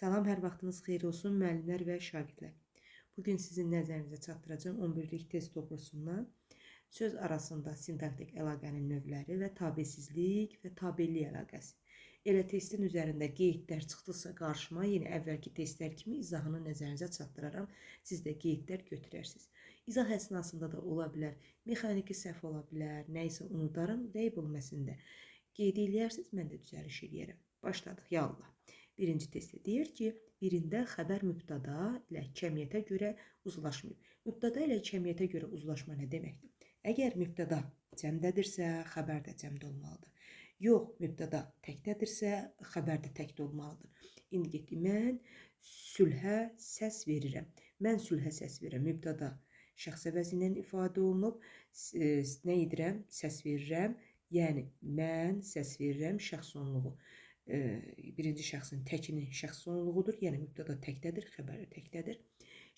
Salam, hər vaxtınız xeyir olsun müəllimlər və şagirdlər. Bugün sizin nəzərinizə çatdıracağım 11-lik test toplusundan söz arasında sintaktik əlaqənin növləri və tabesizlik və tabellik əlaqəsi. Elə testin üzərində qeydlər çıxdısa qarşıma yenə əvvəlki testlər kimi izahını nəzərinizə çatdıraram. Siz də qeydlər götürərsiniz. İzah əsnasında da ola bilər, mexaniki səhv ola bilər, nə isə unudarım, deyib olmasında. Qeyd eləyərsiniz, mən də düzəliş eləyərəm. Başladıq, yallah. Birinci testdə deyir ki, birində xəbər mübtada ilə kəmiyyətə görə uzlaşmayıb. Mübtada ilə kəmiyyətə görə uzlaşma nə deməkdir? Əgər mübtada cəmdədirsə, xəbər də cəmdə olmalıdır. Yox, mübtada təkdədirsə, xəbər də təkdə olmalıdır. İndi getdik, mən sülhə səs verirəm. Mən sülhə səs verirəm. Mübtada şəxs əvəzi ilə ifadə olunub. Nə edirəm? Səs verirəm. Yəni, mən səs verirəm şəxs onluğu. Birinci şəxsin təkinin şəxs sonluğudur. Yəni, mübtada təkdədir, xəbəri təkdədir.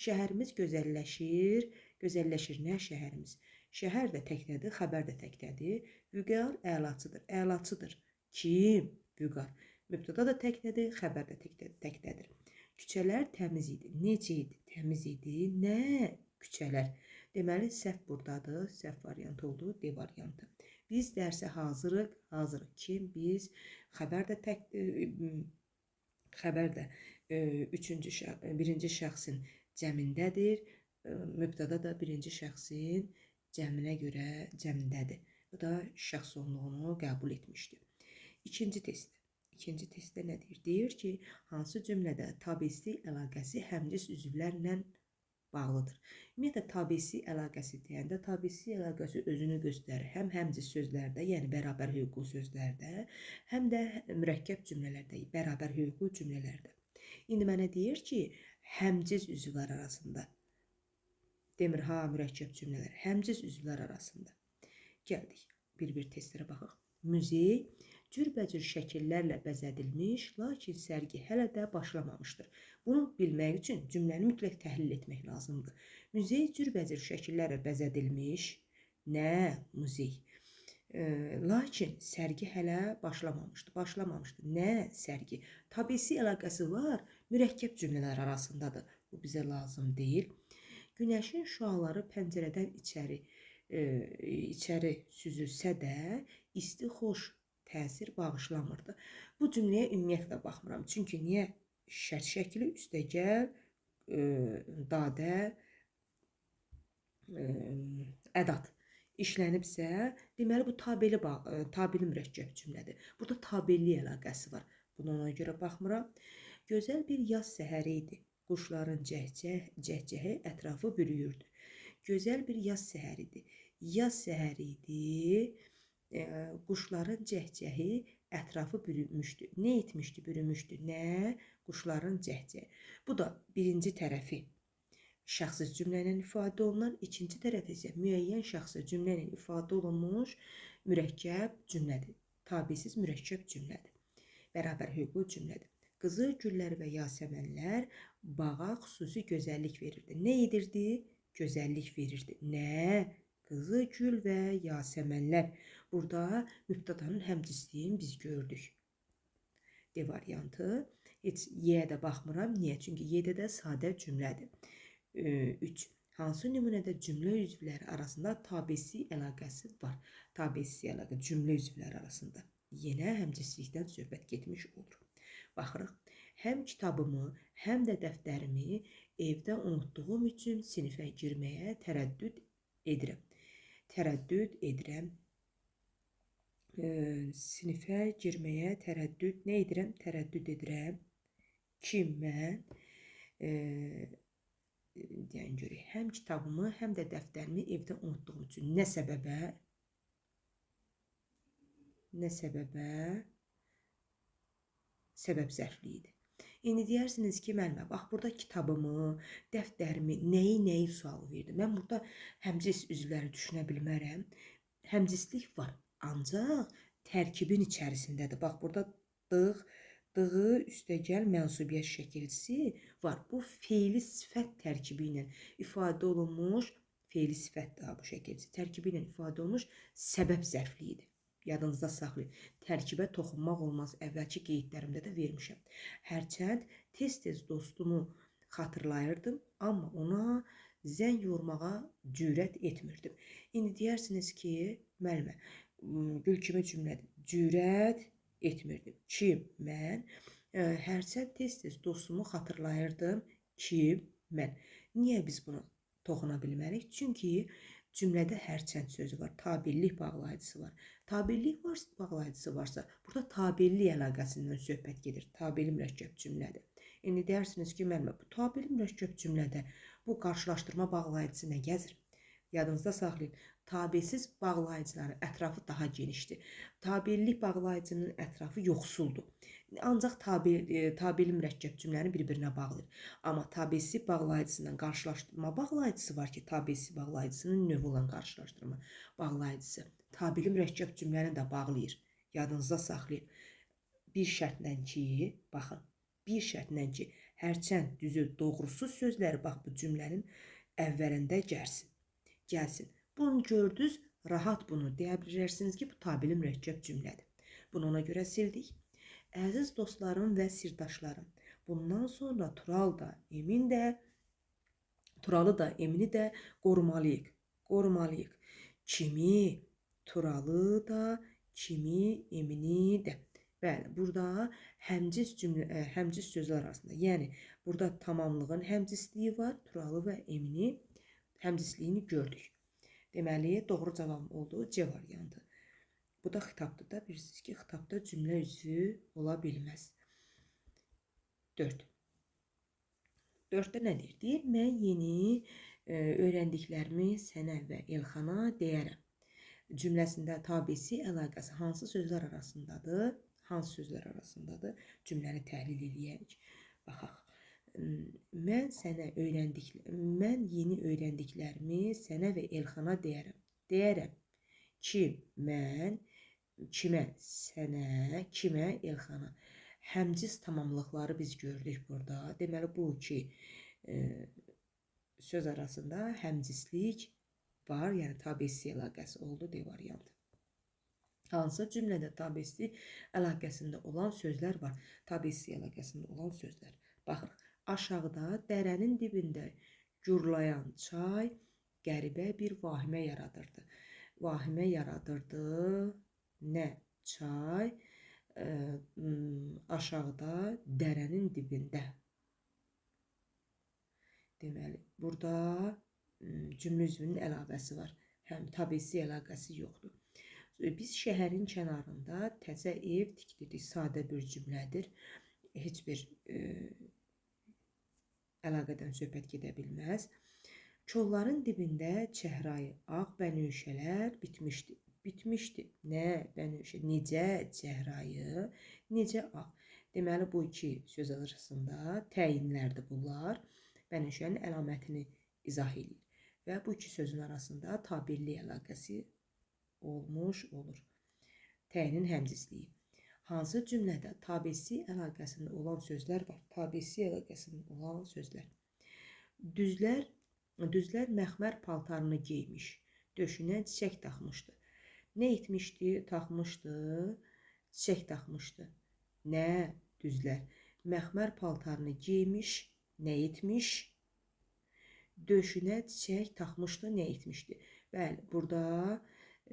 Şəhərimiz gözəlləşir. Gözəlləşir nə şəhərimiz? Şəhər də təkdədir, xəbər də təkdədir. Vüqar əlaçıdır. Əlaçıdır. Kim? Vüqar. Mübtada da təkdədir, xəbər də təkdədir. Küçələr təmiz idi. Necə idi? Təmiz idi. Nə? Küçələr. Deməli, səhv buradadır. Səhv variantı oldu. D variantı. Biz dərsə hazırıq. Hazırıq. Kim? Biz. Xəbər də birinci şəxsin cəmindədir. Mübtada da birinci şəxsin cəminə görə cəmindədir. Bu da şəxs onluğunu qəbul etmişdir. İkinci testdə nə deyir? Deyir ki, hansı cümlədə tabesizlik əlaqəsi həmcis üzvlərlə bağlıdır. Ümumiyyətlə, tabesizlik əlaqəsi deyəndə, tabesizlik əlaqəsi özünü göstərir. Həm həmcis sözlərdə, yəni bərabər hüquqlu sözlərdə, həm də mürəkkəb cümlələrdə, bərabər hüquqlu cümlələrdə. İndi mənə deyir ki, həmcis üzvlər arasında. Demir, ha, mürəkkəb cümlələr. Həmcis üzvlər arasında. Gəldik, bir-bir testlərə baxaq. Muzey cürbəcür şəkillərlə bəzədilmiş, lakin sərgi hələ də başlamamışdır. Bunu bilmək üçün cümləni mütləq təhlil etmək lazımdır. Muzey cürbəcür şəkillərlə bəzədilmiş, nə? Muzey. Lakin sərgi hələ başlamamışdır. Nə sərgi? Tabesi əlaqəsi var, mürəkkəb cümlələr arasındadır. Bu bizə lazım deyil. Günəşin şüaları pəncərədən içəri süzülsə də, isti xoş təsir bağışlamırdı. Bu cümləyə ümumiyyətlə baxmıram. Çünki niyə? Şərt şəkli üstəgəl, dadə, ədat işlənibsə, deməli bu tabeli mürəkkəb cümlədir. Burada tabelli əlaqəsi var. Buna ona görə baxmıram. Gözəl bir yaz səhəri idi. Quşların cəhcəhi ətrafı bürüyürdü. Gözəl bir yaz səhəri idi. Yaz səhəri idi. Quşların cəhcəhi ətrafı bürümüşdü. Nə etmişdi? Bürümüşdü. Nə? Quşların cəhcəhi. Bu da birinci tərəfi şəxsiz cümlə ilə ifadə olunan, ikinci tərəfi isə müəyyən şəxsi cümlə ilə ifadə olunmuş mürəkkəb cümlədir. Tabesiz mürəkkəb cümlədir. Bərabər hüquqlu cümlədir. Qızıl güllər və yasəmənlər bağa xüsusi gözəllik verirdi. Nə edirdi? Gözəllik verirdi. Nə? Qızıl gül və yasəmənlər. Burada mübtadanın həmcisliyini biz gördük. D variantı. Heç Y-yə də baxmıram. Niyə? Çünki Y-də də sadə cümlədir. 3. Hansı nümunədə cümlə üzvləri arasında tabesi əlaqəsi var? Tabesi əlaqə cümlə üzvləri arasında. Yenə həmcislikdən söhbət getmiş olur. Baxırıq. Həm kitabımı, həm də dəftərimi evdə unutduğum üçün sinifə girməyə tərəddüd edirəm. Sinifə girməyə tərəddüd nə edirəm? Tərəddüd edirəm. Kim? Mən. Deyən görək. Həm kitabımı, həm də dəftərimi evdə unutduğum üçün. Nə səbəbə? Səbəb zərfliyidir. İndi deyirsiniz ki, müəllimə, bax, burada kitabımı, dəftərimi, nəyi sual verdi. Mən burada həmcis üzvləri düşünə bilmərəm. Həmcislik var, ancaq tərkibin içərisindədir. Bax, burada dığı üstəgəl mənsubiyyət şəkilsi var. Bu feili sifət tərkibi ilə ifadə olunmuş, feili sifətdir bu şəkilsi, tərkibi ilə ifadə olunmuş səbəb zərfliyidir. Yadınızda saxlayın. Tərkibə toxunmaq olmaz. Əvvəlki qeydlərimdə də vermişəm. Hərçənd Tez-tez dostumu xatırlayırdım, amma ona zəng vurmağa cürət etmirdim. İndi deyirsiniz ki, müəllimə, gül kimi cümlədir. Cürət etmirdim. Kim? Mən. Hərçənd tez-tez dostumu xatırlayırdım. Kim? Mən. Niyə biz buna toxuna bilmərik? Çünki cümlədə hərçənd sözü var, tabellik bağlayıcısı var. Tabellik bağlayıcısı varsa, burada tabellik əlaqəsindən söhbət gedir. Tabeli mürəkkəb cümlədir. İndi deyirsiniz ki, müəllimə, bu tabeli mürəkkəb cümlədə bu qarşılaşdırma bağlayıcısı nə gəzir? Yadınızda saxlayın. Tabelsiz bağlayıcıların ətrafı daha genişdir. Tabellik bağlayıcının ətrafı yoxsuldur. Ancaq tabeli mürəkkəb cümləni bir-birinə bağlayır. Amma tabelsiz bağlayıcısından qarşılaşdırma bağlayıcısı var ki, tabelsiz bağlayıcısının növü olan qarşılaşdırma bağlayıcısı. Tabeli mürəkkəb cümləni də bağlayır. Yadınızda saxlayın. Bir şərtlə ki, baxın, bir şərtlə ki, hərçənd düzü doğrusu sözləri bax bu cümlənin əvvəlində gəlsin. Bunu gördünüz, rahat bunu deyə bilərsiniz ki, bu tabeli mürəkkəb cümlədir. Bunu ona görə sildik. Əziz dostlarım və sirdaşlarım, bundan sonra Turalı da, Emini də qorumalıyıq. Kimi? Turalı da, kimi? Emini də. Bəli, burada həmcis sözlər arasında, yəni burada tamamlığın həmcisliyi var, Turalı və Emini həmcisliyini gördük. Deməli, doğru cavab oldu C variantı. Bu da xitabdır da, bilirsiniz ki, xitabda cümlə üzvü ola bilməz. 4. 4-də nə deyir? Deyir, mən yeni öyrəndiklərimi sənə və Elxana deyərəm. Cümləsində tabesi əlaqəsi hansı sözlər arasındadır? Hansı sözlər arasındadır? Cümləni təhlil edək. Baxaq. Mən yeni öyrəndiklərimi sənə və Elxana deyərəm. Deyərəm. Kim? Mən. Kimə? Sənə. Kimə? Elxana. Həmcis tamamlıqları biz gördük burada. Deməli, bu iki söz arasında həmcislik var, yəni tabesi əlaqəsi oldu D variantı. Hansı cümlədə tabesi əlaqəsində olan sözlər var? Tabesi əlaqəsində olan sözlər. Baxın, aşağıda dərənin dibində gurlayan çay qəribə bir vahimə yaradırdı. Vahimə yaradırdı. Nə? Çay aşağıda dərənin dibində. Deməli, burada cümlə üzvünün əlavəsi var. Həm tabesi əlaqəsi yoxdur. Biz şəhərin kənarında təzə ev tikdirdik. Sadə bir cümlədir. Heç bir əlaqədən söhbət gedə bilməz. Kolların dibində çəhrayı ağ bənövşələr bitmişdi. Nə? Bənövşə. Necə? Çəhrayı. Necə ağ? Deməli, bu iki söz arasında təyinlərdir bunlar. Bənövşənin əlamətini izah edir. Və bu iki sözün arasında tabellik əlaqəsi olmuş olur. Təyinin həmcisliyi. Hansı cümlədə tabesi əlaqəsində olan sözlər var? Tabesi əlaqəsində olan sözlər. Düzlər məxmər paltarını geymiş, döşünə çiçək taxmışdı. Nə etmişdi? Taxmışdı, çiçək taxmışdı. Nə? Düzlər məxmər paltarını geymiş, nə etmiş? Döşünə çiçək taxmışdı, nə etmişdi? Bəli, burada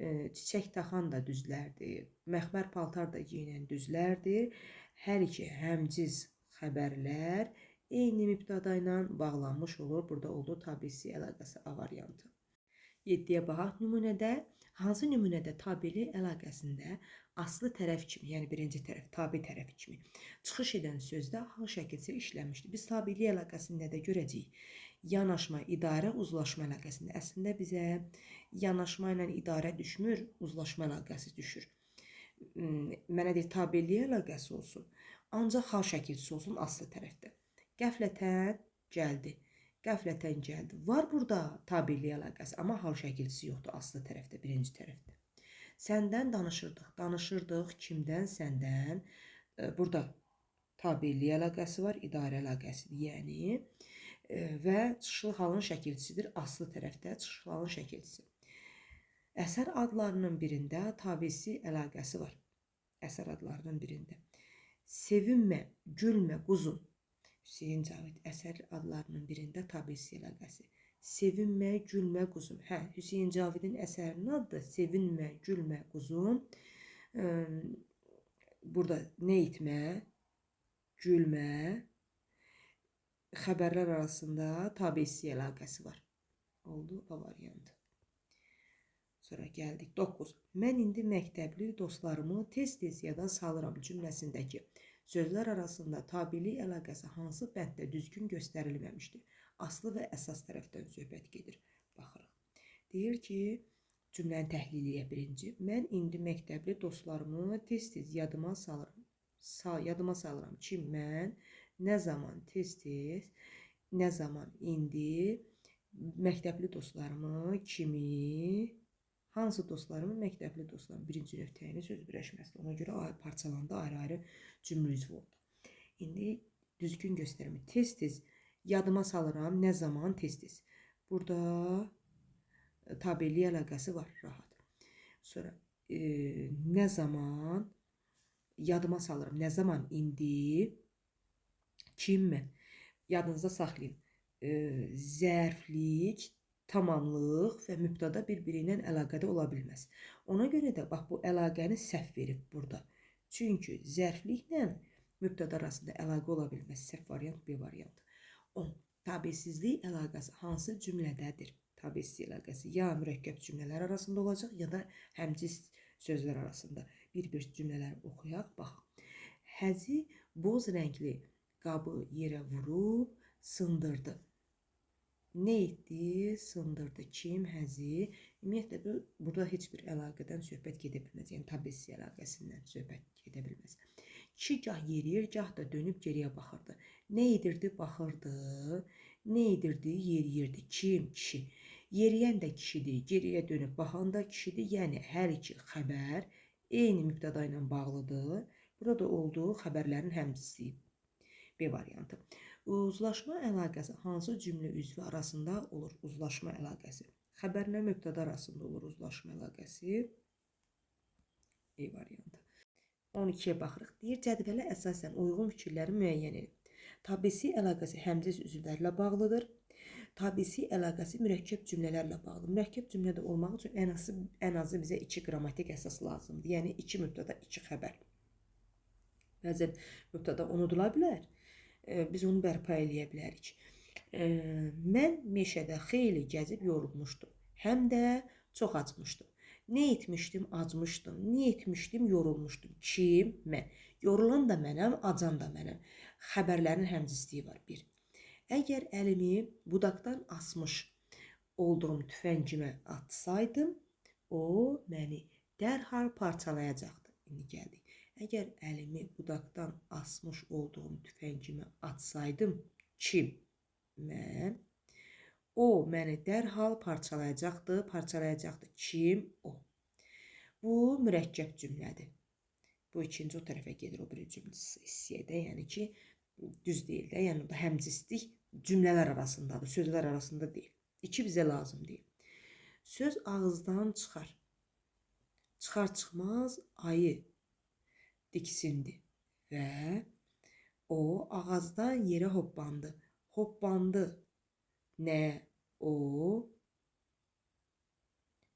çiçək taxan da düzlərdir. Məxmər paltar da geyinən düzlərdir. Hər iki həmciz xəbərlər eyni mübtəda ilə bağlanmış olur. Burada oldu tabesi əlaqəsi A variantı. 7-yə baxaq nümunədə. Hansı nümunədə tabeli əlaqəsində aslı tərəf kimi, yəni birinci tərəf, tabi tərəf kimi çıxış edən sözdə hal şəkildə işlənmişdir. Biz tabeli əlaqəsində də görəcəyik. Yanaşma, idarə, uzlaşma əlaqəsində. Əslində bizə yanaşma ilə idarə düşmür, uzlaşma əlaqəsi düşür. Mənə deyir, tabeli əlaqəsi olsun, ancaq hal şəkilçisi olsun aslı tərəfdə. Qəflətən gəldi. Qəflətən gəldi. Var burada tabeli əlaqəsi, amma hal şəkilçisi yoxdur aslı tərəfdə, birinci tərəfdə. Səndən danışırdıq, kimdən? Səndən. Burada tabeli əlaqəsi var, idarə əlaqəsidir, yəni. Və çıxışlı halın şəkilçisidir, aslı tərəfdə çıxışlı halın şəkilçisi. Əsər adlarının birində tabesi əlaqəsi var. Əsər adlarının birində. Sevinmə, gülmə, quzum. Hüseyn Cavid əsər adlarının birində tabiisi əlaqəsi. Sevinmə, gülmə, quzum. Hə, Hüseyn Cavidin əsərinin adı Sevinmə, gülmə, quzum. Burada nə etmə, gülmə, xəbərlər arasında tabiisi əlaqəsi var. Oldu A variantı. Sonra gəldik 9. Mən indi məktəbli dostlarımı tez-tez yada salıram cümləsindəki sözlər arasında tabiilik əlaqəsi hansı bənddə düzgün göstərilməmişdir? Aslı və əsas tərəfdən söhbət gedir. Baxırıq. Deyir ki, cümləni təhliliyə birinci. Mən indi məktəbli dostlarımı tez-tez yadıma salıram. Yadıma salıram ki, mən nə zaman tez-tez, nə zaman indi məktəbli dostlarımı kimi, hansı dostlarımı? Məktəbli dostlarım. Birinci növ təyini söz birləşməsi. Ona görə parçalandı, ayrı-ayrı cümlə üzvü oldu. İndi düzgün göstərimi. Tez-tez yadıma salıram. Nə zaman? Tez-tez. Burada tabiilik əlaqəsi var, rahat. Sonra nə zaman yadıma salıram. Nə zaman? İndi. Kim? Mən. Yadınızda saxlayın. Zərflik, tamamlıq və mübtada bir-biri ilə əlaqədə ola bilməz. Ona görə də bax bu əlaqəni səhv verib burada. Çünki zərfliklə mübtada arasında əlaqə ola bilməz. Səhv variant B variantı. 10. Tabiisizlik əlaqəsi hansı cümlədədir? Tabiisizlik əlaqəsi ya mürəkkəb cümlələr arasında olacaq, ya da həmcins sözlər arasında. Bir-bir cümlələri oxuyaq, baxaq. Həzi boz rəngli qabı yerə vurub sındırdı. Nə etdi? Sındırdı. Kim? Həzi. Ümumiyyətlə, burada heç bir əlaqədən söhbət gedə bilməz. Yəni, tabiisi əlaqəsindən söhbət gedə bilməz. Kişi gah yeriyir, gah da dönüb geriyə baxırdı. Nə edirdi? Baxırdı. Nə edirdi? Yeriyirdi. Kim? Kişi. Yeriyən də kişidir. Geriyə dönüb baxan da kişidir. Yəni, hər iki xəbər eyni mübtada ilə bağlıdır. Burada olduğu xəbərlərin həmcisi. B variantı. Uzlaşma əlaqəsi hansı cümlə üzvü arasında olur? Uzlaşma əlaqəsi. Xəbərlə mübtada arasında olur uzlaşma əlaqəsi. E variantı. 12-yə baxırıq. Deyir, cədvələ əsasən uyğun fikirləri müəyyən edin. Tabiisi əlaqəsi həmcins üzvlərlə bağlıdır. Tabiisi əlaqəsi mürəkkəb cümlələrlə bağlıdır. Mürəkkəb cümlədə olmaq üçün ən azı bizə 2 qrammatik əsas lazımdır. Yəni 2 mübtada, 2 xəbər. Bəzən mübtada unudula bilər. Biz onu bərpa eləyə bilərik. Mən meşədə xeyli gəzib yorulmuşdum. Həm də çox acmışdım. Nə etmişdim? Acmışdım. Nə etmişdim? Yorulmuşdum. Kim? Mən. Yorulan da mənəm, acan da mənəm. Xəbərlərin həmcisliyi var. 1. Əgər əlimi budaqdan asmış olduğum tüfəngimə atsaydım, o məni dərhal parçalayacaqdı. İndi gəldik. Əgər əlimi budaqdan asmış olduğum tüfəngimi atsaydım, kim? Mən. O məni dərhal parçalayacaqdı. Parçalayacaqdı. Kim? O. Bu mürəkkəb cümlədir. Bu ikinci o tərəfə gedir, o birinci hissiyədə. Yəni ki, düz deyil də. Yəni da həmcislik cümlələr arasındadır, sözlər arasında deyil. 2 bizə lazım deyil. Söz ağızdan çıxar. Çıxar-çıxmaz ayı diksindi və o ağacdan yerə hoppandı. Hoppandı. Nə? O.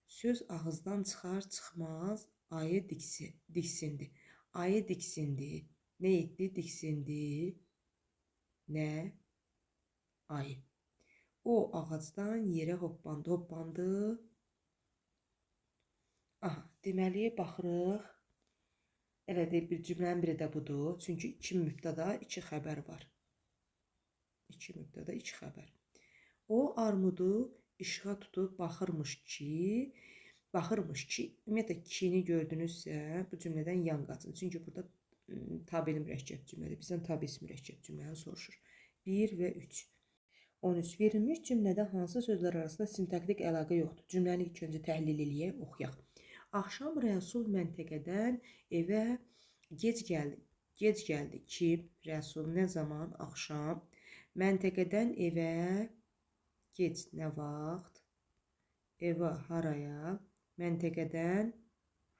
Söz ağızdan çıxar-çıxmaz ayı diksindi. Ayı diksindi. Nə etdi? Diksindi. Nə? Ayı. O ağacdan yerə hoppandı. Hoppandı. Aha, deməli, baxırıq. Elə deyil, bir cümlənin biri də budur. Çünki 2 mübtada 2 xəbər var. 2 mübtada 2 xəbər. O armudu işığa tutub baxırmış ki, ümumiyyətlə kini gördünüzsə, bu cümlədən yan qaçın. Çünki burada tabeli mürəkkəb cümlədir. Bizdən tabisi mürəkkəb cümləni soruşur. 1 və 3. 13. Verilmiş cümlədə hansı sözlər arasında sintaktik əlaqə yoxdur? Cümləni ilk öncə təhlil eləyək, oxuyaq. Axşam Rəsul məntəqədən evə gec gəldi. Kim? Rəsul. Nə zaman? Axşam. Məntəqədən evə gec. Nə vaxt? Evə haraya? Məntəqədən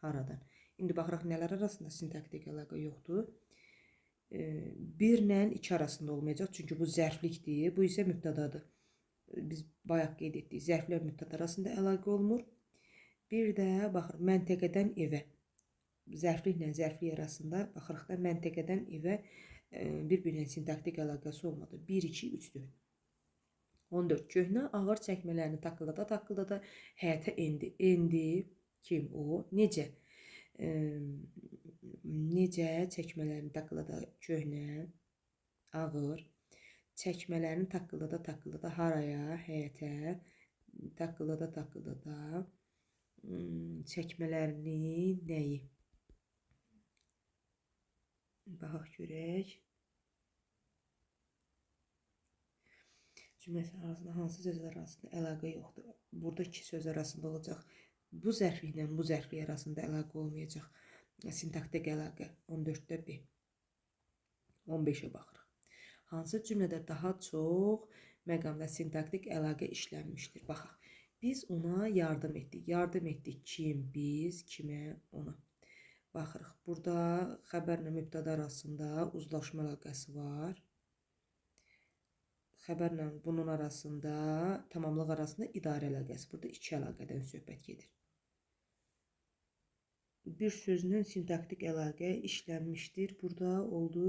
haradan? İndi baxıraq nələr arasında sintaktik əlaqə yoxdur. Bir ilə 2 arasında olmayacaq. Çünki bu zərflikdir. Bu isə mübtədadır. Biz bayaq qeyd etdik. Zərflər mübtəda arasında əlaqə olmur. Bir də baxır, məntəqədən evə. Zərfliklə zərflik arasında baxırıq da məntəqədən evə bir-birinin sintaktik əlaqəsi olmadı. 1, 2, 3-dür. 14. Köhnə ağır çəkmələrini taqqıldada həyətə endi. Endi kim o? Necə? Necə çəkmələrini taqqıldada köhnə, ağır. Çəkmələrini taqqıldada haraya? Həyətə. Taqqıldada çəkmələrini nəyi? Baxaq görək. Cümləsi arasında hansı sözlər arasında əlaqə yoxdur? Burada iki söz arasında olacaq. Bu zərfliklə bu zərflik arasında əlaqə olmayacaq. Sintaktik əlaqə 14-də B. 15-ə baxırıq. Hansı cümlədə daha çox məqamda sintaktik əlaqə işlənmişdir? Baxaq. Biz ona yardım etdik. Yardım etdik kim? Biz kimə? Ona. Baxırıq. Burada xəbərlə mübtəda arasında uzlaşma əlaqəsi var. Xəbərlə bunun arasında, tamamlıq arasında idarə əlaqəsi. Burada iki əlaqədən söhbət gedir. Bir sözünün sintaktik əlaqə işlənmişdir. Burada oldu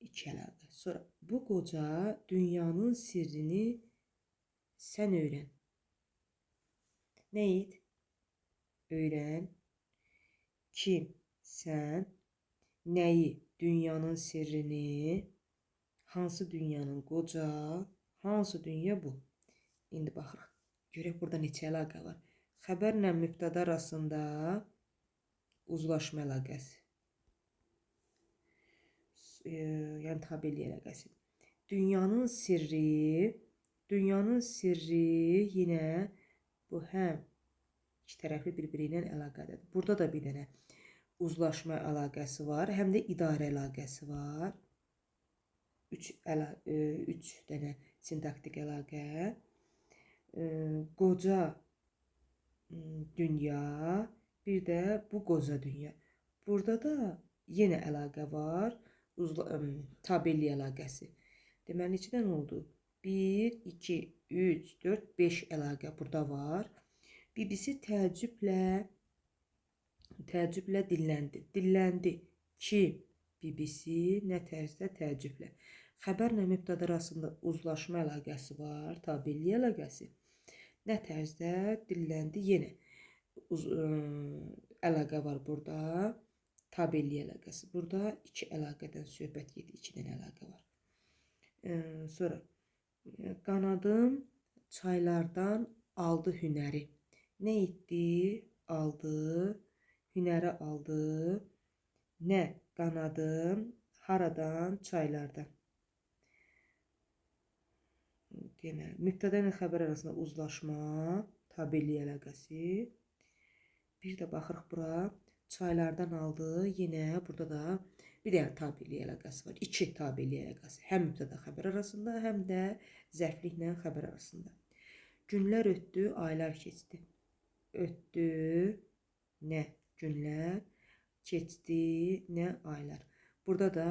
iki əlaqə. Sonra bu qoca dünyanın sirrini sən öyrən. Nə et? Öyrən. Kim? Sən. Nəyi? Dünyanın sirrini. Hansı dünyanın? Qoca. Hansı dünya bu? İndi baxırıq. Görək burada neçə əlaqə var. Xəbərlə mübtəda arasında uzlaşma əlaqəsi. Yəni tabeli əlaqəsi. Dünyanın sirri yenə bu həm iki tərəfli bir-biri ilə əlaqədir. Burada da bir dənə uzlaşma əlaqəsi var, həm də idarə əlaqəsi var. 3 dənə sintaktik əlaqə. Qoca dünya, bir də bu qoca dünya. Burada da yenə əlaqə var, tabeli əlaqəsi. Deməli, neçə dənə oldu? 1, 2, 3, 4, 5 əlaqə burada var. Bibisi təəccüblə dilləndi. Dilləndi. Kim? Bibisi nə tərzdə təəccüblə. Xəbərlə mübtəda arasında uzlaşma əlaqəsi var, tabeli əlaqəsi. Nə tərzdə dilləndi yenə. Əlaqə var burada, tabeli əlaqəsi. Burada iki əlaqədən söhbət gedir, iki dənə əlaqə var. Sonra qanadım çaylardan aldı hünəri. Nə etdi? Aldı, hünəri aldı. Nə? Qanadım, haradan? Çaylardan. Deməli, mübtəda ilə xəbər arasında uzlaşma, tabeli əlaqəsi. Bir də baxırıq bura, çaylardan aldı, yenə burada da bir dənə tabeli əlaqəsi var. İki tabeli əlaqəsi. Həm mübtəda xəbər arasında, həm də zərfliklə xəbər arasında. Günlər ötdü, aylar keçdi. Ötdü, nə? Günlər. Keçdi, nə? Aylar. Burada da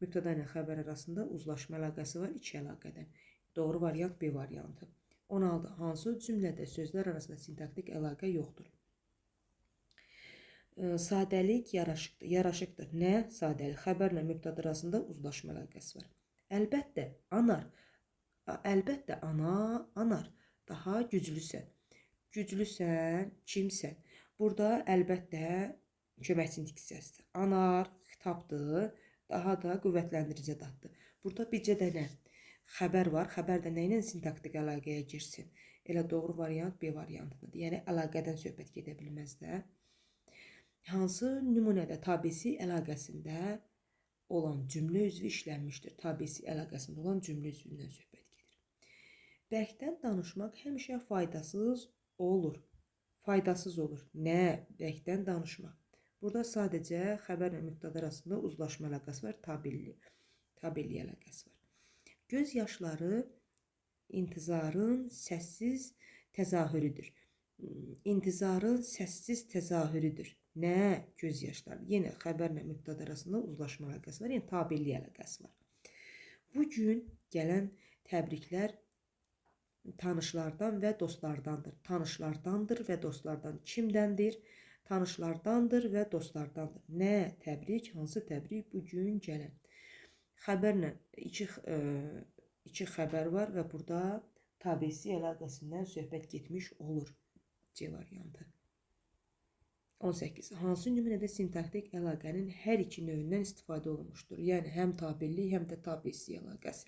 mübtəda ilə xəbər arasında uzlaşma əlaqəsi var, iki əlaqədən. Doğru variant B variantı. 16. Hansı cümlədə sözlər arasında sintaktik əlaqə yoxdur? Sadəlik yaraşıqdır. Yaraşıqdır. Nə? Sadəlik. Xəbərlə mübtəda arasında uzlaşma əlaqəsi var. Əlbəttə, anar. Əlbəttə, anar. Daha güclüsən. Güclüsən, kimsən? Burada əlbəttə köməkçilik hissəsidir. Anar, xitabdır, daha da qüvvətləndirici addır. Burada bircə dənə xəbər var. Xəbər də nə ilə sintaktik əlaqəyə girsin? Elə doğru variant B variantıdır. Yəni əlaqədən söhbət gedə bilməz də. Hansı nümunədə tabesi əlaqəsində olan cümlə üzvü işlənmişdir? Tabesi əlaqəsində olan cümlə üzvündən söhbət gedir. Bərkdən danışmaq həmişə faydasız olur. Faydasız olur. Nə? Bərkdən danışmaq. Burada sadəcə xəbərlə mübtəda arasında uzlaşma əlaqəsi var, tabeli əlaqəsi var. Göz yaşları intizarın səssiz təzahürüdür. intizarın səssiz təzahürüdür. Nə? Göz yaşları. Yenə xəbərlə mübtəda arasında uzlaşma əlaqəsi var, yəni tabellik əlaqəsi var. Bu gün gələn təbriklər tanışlardan və dostlardandır. Tanışlardandır və dostlardan. Kimdəndir? Tanışlardandır və dostlardandır. Nə təbrik? Hansı təbrik? Bu gün gələn. Xəbərlə iki xəbər var və burada tabesi əlaqəsindən söhbət getmiş olur. C variantı. 18. Hansı nümunədə sintaktik əlaqənin hər iki növündən istifadə olunmuşdur? Yəni həm tabellik, həm də tabesi əlaqəsi.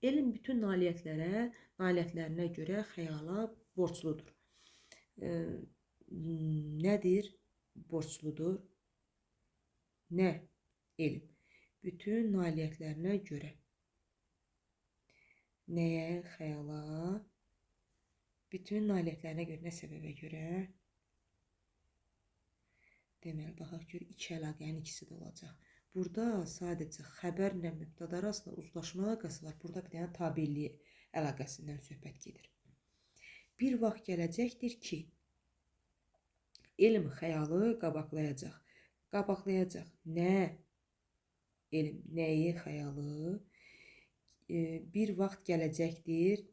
Elm bütün nailiyyətlərinə görə xəyala borcludur. Nədir? Borcludur. Nə? Elm. Bütün nailiyyətlərinə görə. Nəyə? Xəyala. Bütün nailiyyətlərinə görə, nə səbəbə görə? Deməli, baxaq gör, iki əlaqənin ikisi də olacaq. Burada sadəcə xəbərlə mübtəda arasında uzlaşma əlaqəsi var. Burada bir dənə tabellik əlaqəsindən söhbət gedir. Bir vaxt gələcəkdir ki, elm xəyalı qabaqlayacaq. Qabaqlayacaq. Nə? Elm. Nəyi xəyalı? Bir vaxt gələcəkdir.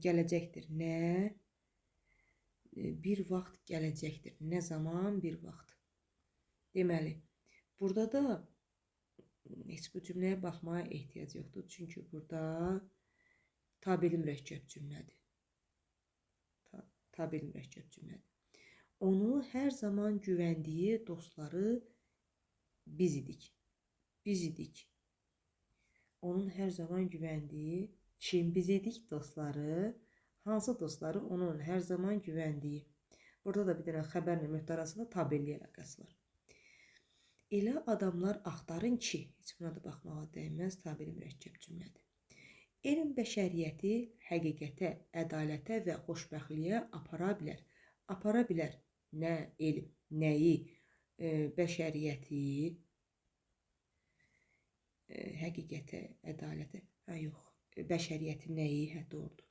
Gələcəkdir. Nə? Bir vaxt gələcəkdir. Nə zaman? Bir vaxt. Deməli, burada da heç bu cümləyə baxmaya ehtiyac yoxdur. Çünki burada tabeli mürəkkəb cümlədir. Tabeli mürəkkəb cümlədir. Onu hər zaman güvəndiyi dostları biz idik. Biz idik. Onun hər zaman güvəndiyi kim biz idik? Dostları. Hansı dostları? Onun hər zaman güvəndiyi. Burada da bir dənə xəbərlə mübtəda arasında tabellik əlaqəsi var. Elə adamlar axtarın ki, heç buna da baxmağa dəyməz, tabeli mürəkkəb cümlədir. Elm bəşəriyyəti həqiqətə, ədalətə və xoşbəxtliyə apara bilər. Apara bilər. Nə? Elm. Nəyi? Bəşəriyyəti, həqiqətə, ədalətə. Yox. Bəşəriyyəti nəyi? Hə, doğrudur.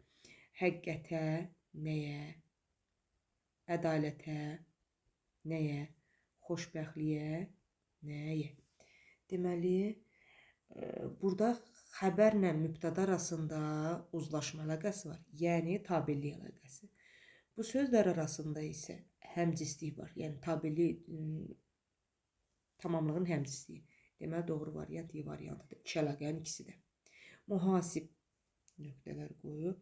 Həqiqətə, nəyə? Ədalətə, nəyə? Xoşbəxtliyə, nəyə? Deməli, burada xəbərlə mübtəda arasında uzlaşma əlaqəsi var. Yəni, tabellik əlaqəsi. Bu sözlər arasında isə həmcislik var. Yəni, tabellik tamamlığın həmcisliyi. Deməli, doğru variant Y variantıdır. İki əlaqənin ikisi də. Mühasib nöqtələr qoyub.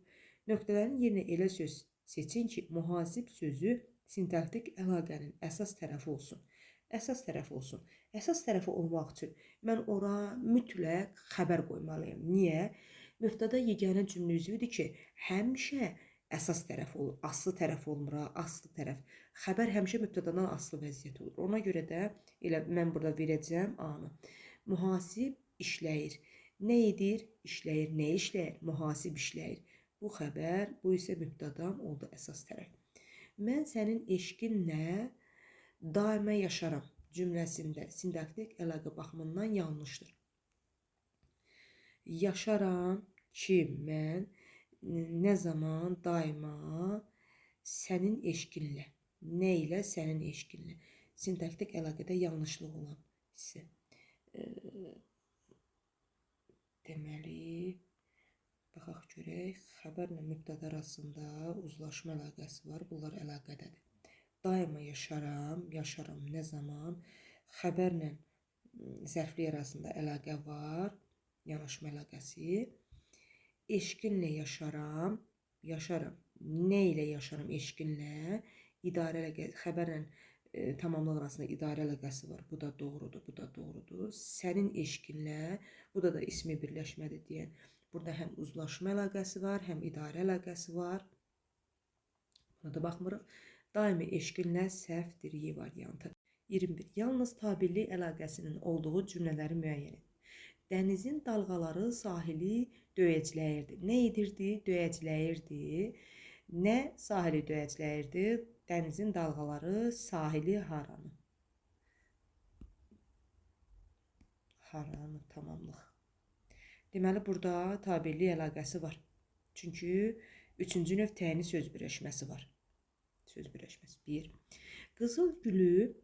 Nöqtələrin yerinə elə söz seçin ki, mühasib sözü sintaktik əlaqənin əsas tərəfi olsun. Əsas tərəfi olsun. Əsas tərəfi olmaq üçün mən ora mütləq xəbər qoymalıyım. Niyə? Mübtəda yeganə cümlə üzvüdür ki, həmişə əsas tərəf olur. Aslı tərəf olmur, aslı tərəf. Xəbər həmişə mübtədadan aslı vəziyyət olur. Ona görə də elə mən burada verəcəm A-nı. Mühasib işləyir. Nə edir? İşləyir. Nə işləyir? Mühasib işləyir. Bu xəbər, bu isə mübtədam oldu əsas tərəf. Mən sənin eşqinlə daimə yaşaram cümləsində sintaktik əlaqə baxımından yanlışdır. Yaşaram ki, mən nə zaman, daima sənin eşqinlə. Nə ilə? Sənin eşqinlə. Sintaktik əlaqədə yanlışlıq olan hissə. Deməli, baxaq görək, xəbərlə mübtəda arasında uzlaşma əlaqəsi var. Bunlar əlaqədədir. Daima yaşaram, yaşaram nə zaman? Xəbərlə zərflik arasında əlaqə var, yanaşma əlaqəsi. Eşqinlə yaşaram, yaşaram. Nə ilə yaşaram? Eşqinlə. İdarə əlaqəsi, xəbərlə tamamlıq arasında idarə əlaqəsi var. Bu da doğrudur, bu da doğrudur. Sənin eşqinlə, bu da ismi birləşmədir deyən. Burada həm uzlaşma əlaqəsi var, həm idarə əlaqəsi var. Buna da baxmırıq. Daimi eşqinlə səhvdir Y variantı. 21. Yalnız tabellik əlaqəsinin olduğu cümlələri müəyyən edin. Dənizin dalğaları sahili döyəcləyirdi. Nə edirdi? Döyəcləyirdi. Nə sahili döyəcləyirdi? Dənizin dalğaları sahili haranı? Haranı tamamlıq. Deməli, burada tabellik əlaqəsi var. Çünki Üçüncü növ təyini söz birləşməsi var. Söz birləşməsi 1. Qızıl gülü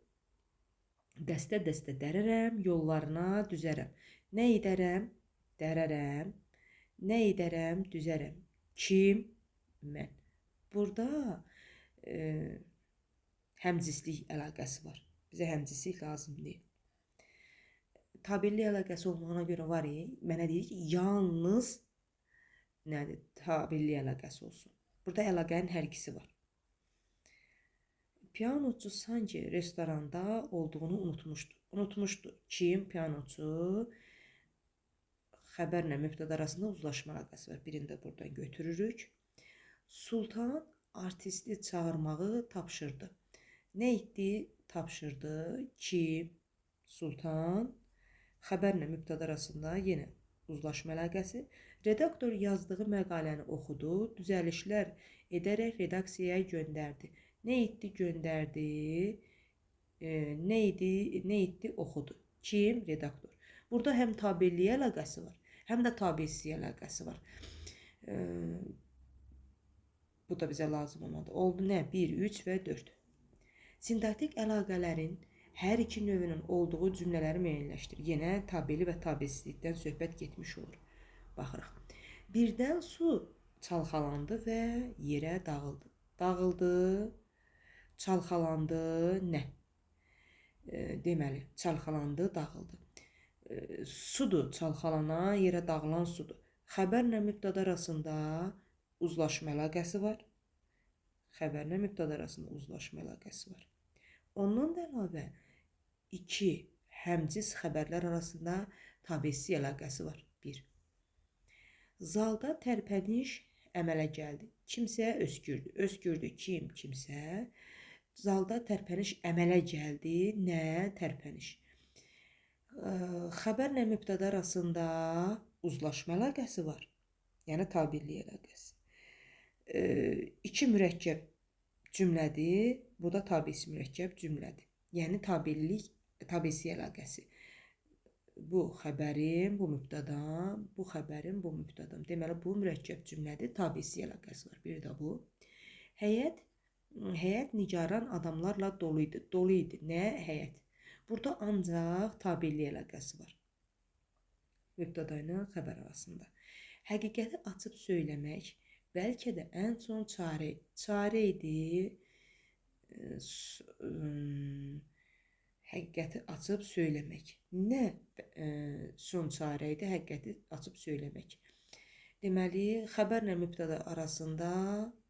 dəstə-dəstə dərərəm, yollarına düzərəm. Nə edərəm? Dərərəm. Nə edərəm? Düzərəm. Kim? Mən. Burada həmcinslik əlaqəsi var. Bizə həmcinslik lazım deyil. Tabellik əlaqəsi olmağına görə var mənə deyir ki, yalnız nədir? Tabellik əlaqəsi olsun. Burada əlaqənin hər ikisi var. Pianoçu sanki restoranda olduğunu unutmuşdu. Unutmuşdu. Kim? Pianoçu. Xəbərlə mübtəda arasında uzlaşma əlaqəsi var. Birini də buradan götürürük. Sultan artisti çağırmağı tapşırdı. Nə etdi? Tapşırdı. Kim? Sultan. Xəbərlə mübtəda arasında yenə uzlaşma əlaqəsi. Redaktor yazdığı məqaləni oxudu, düzəlişlər edərək redaksiyaya göndərdi. Nə etdi? Göndərdi. Nə etdi? Oxudu. Kim? Redaktor. Burada həm tabellik əlaqəsi var, həm də tabesizlik əlaqəsi var. Bu da bizə lazım olmadı. Oldu nə? 1, 3 və 4. Sintaktik əlaqələrin hər iki növünün olduğu cümlələri müəyyənləşdir. Yenə tabeli və tabesizlikdən söhbət getmiş olur. Baxırıq. Birdən su çalxalandı və yerə dağıldı. Dağıldı, çalxalandı, nə? Deməli, çalxalandı, dağıldı. Sudur, çalxalanan, yerə dağılan sudur. Xəbərlə mübtəda arasında uzlaşma əlaqəsi var. Xəbərlə mübtəda arasında uzlaşma əlaqəsi var. Ondan da əlavə iki həmcins xəbərlər arasında tabesizlik əlaqəsi var. 1. Zalda tərpəniş əmələ gəldi. Kimsə öskürdü. Öskürdü kim? Kimsə. Zalda tərpəniş əmələ gəldi. Nə? Tərpəniş. Xəbərlə mübtəda arasında uzlaşma əlaqəsi var. Yəni tabellik əlaqəsi. 2 mürəkkəb cümlədir. Bu da tabesi mürəkkəb cümlədir. Yəni tabesizlik əlaqəsi. Bu xəbərim, bu mübtədam, bu xəbərim, bu mübtədam. Deməli, bu mürəkkəb cümlədir, tabesizlik əlaqəsi var. Bir də bu. Həyət nigaran adamlarla dolu idi. Dolu idi. Nə? Həyət. Burada ancaq tabellik əlaqəsi var. Mübtəda ilə xəbər arasında. Həqiqəti açıb söyləmək bəlkə də ən son çarə idi. Həqiqəti açıb söyləmək. Nə son çarə idi? Həqiqəti açıb söyləmək. Deməli, xəbərlə mübtəda arasında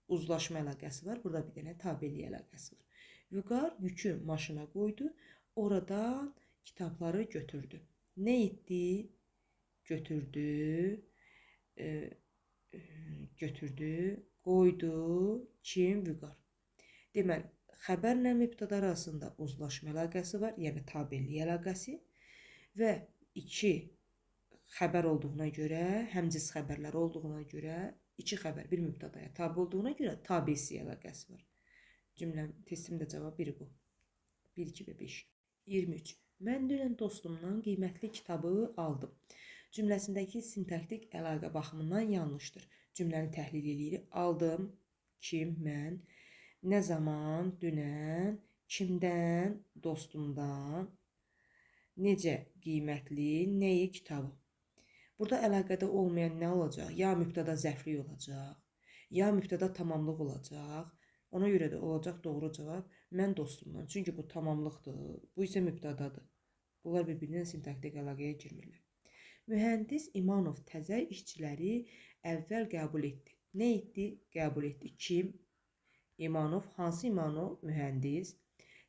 uzlaşma əlaqəsi var. Burada bir dənə tabellik əlaqəsi var. Vüqar yükü maşına qoydu. Oradan kitabları götürdü. Nə etdi? Götürdü. Qoydu. Kim? Vüqar. Deməli, xəbərlə mübtəda arasında uzlaşma əlaqəsi var, yəni tabellik əlaqəsi və 2 xəbər olduğuna görə, həmcins xəbərlər olduğuna görə, 2 xəbər bir mübtədaya tabe olduğuna görə tabesizlik əlaqəsi var. Cümləm, testimdə cavab biri bu. 1, 2 və 5. 23. Mən dünən dostumdan qiymətli kitabı aldım. Cümləsindəki sintaktik əlaqə baxımından yanlışdır. Cümləni təhlil edirik. Aldım. Kim? Mən. Nə zaman? Dünən. Kimdən? Dostumdan. Necə? Qiymətli. Nəyi? Kitabı. Burada əlaqədə olmayan nə olacaq? Ya mübtəda zərflik olacaq, ya mübtəda tamamlıq olacaq. Ona görə də olacaq doğru cavab mən dostumdan. Çünki bu tamamlıqdır, bu isə mübtədadır. Bunlar bir-birindən sintaktik əlaqəyə girmirlər. Mühəndis İmanov təzə işçiləri əvvəl qəbul etdi. Nə etdi? Qəbul etdi. Kim? İmanov. Hansı İmanov? Mühəndis.